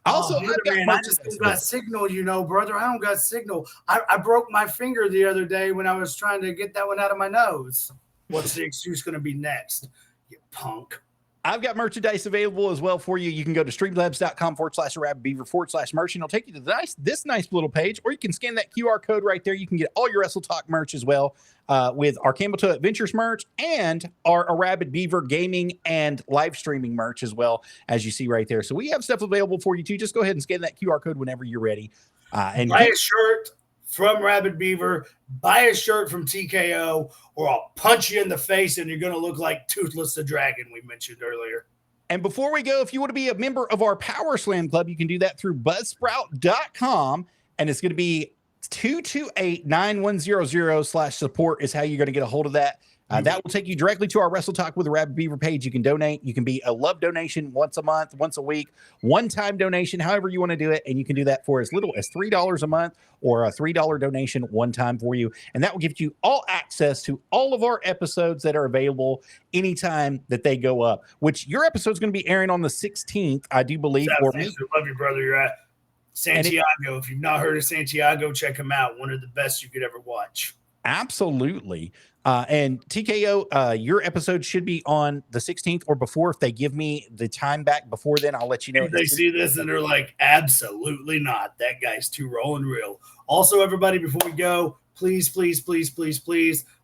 Also, I just don't got signal, brother. I don't got signal. I broke my finger the other day when I was trying to get that one out of my nose. What's the excuse going to be next, you punk? I've got merchandise available as well for you. You can go to streamlabs.com/Arabbidb3aver/merch, and it'll take you to this nice little page, or you can scan that QR code right there. You can get all your Wrestle Talk merch as well with our Camel Toe Adventures merch and our Arabbidb3aver gaming and live streaming merch as well, as you see right there. So we have stuff available for you too. Just go ahead and scan that QR code whenever you're ready. And buy a shirt from Arabbidb3aver, buy a shirt from TKO, or I'll punch you in the face and you're going to look like Toothless the Dragon we mentioned earlier. And before we go, if you want to be a member of our Power Slam Club, you can do that through buzzsprout.com, and it's going to be 228-9100/support is how you're going to get a hold of that. That will take you directly to our Wrestle Talk with Arabbidb3aver page. You can donate. You can be a love donation once a month, once a week, one-time donation, however you want to do it. And you can do that for as little as $3 a month or a $3 donation one time for you. And that will give you all access to all of our episodes that are available anytime that they go up, which your episode is going to be airing on the 16th, I do believe. Love you, brother. You're at Santiago. If you've not heard of Santiago, check him out. One of the best you could ever watch. Absolutely. And TKO, your episode should be on the 16th or before. If they give me the time back before then, I'll let you know. If they see this and they're like, absolutely not. That guy's too rolling real. Also, everybody, before we go, please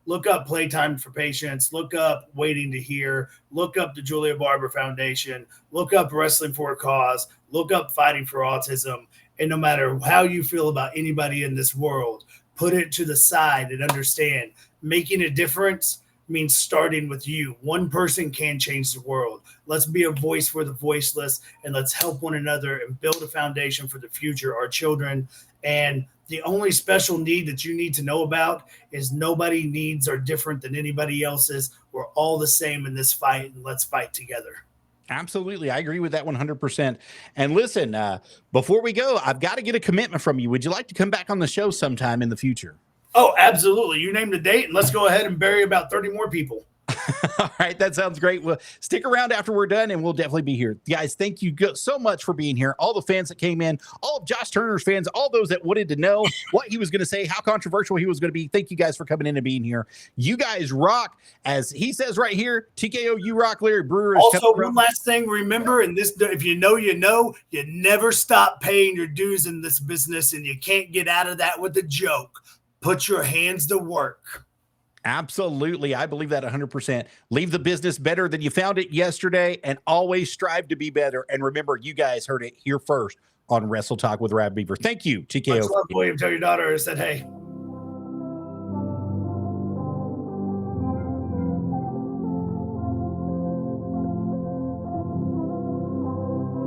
look up Playtime for Patients. Look up Waiting to Hear. Look up the Julia Barber Foundation. Look up Wrestling for a Cause. Look up Fighting for Autism. And no matter how you feel about anybody in this world, put it to the side and understand making a difference means starting with you. One person can change the world. Let's be a voice for the voiceless, and let's help one another and build a foundation for the future, our children. And the only special need that you need to know about is nobody needs are different than anybody else's. We're all the same in this fight, and let's fight together. Absolutely. I agree with that 100%. And listen, before we go, I've got to get a commitment from you. Would you like to come back on the show sometime in the future? Oh, absolutely. You name the date, and let's go ahead and bury about 30 more people. All right. That sounds great. Well, stick around after we're done, and we'll definitely be here. Guys, thank you so much for being here. All the fans that came in, all of Josh Turner's fans, all those that wanted to know what he was going to say, how controversial he was going to be. Thank you guys for coming in and being here. You guys rock. As he says right here, TKO, you rock. Larry Brewer is also, one last thing. Remember, in this, if you know, you never stop paying your dues in this business, and you can't get out of that with a joke. Put your hands to work. Absolutely. I believe that 100%. Leave the business better than you found it yesterday, and always strive to be better. And remember, you guys heard it here first on Wrestle Talk with Arabbidb3aver. Thank you, TKO. Much love, William. Tell your daughter I said, hey.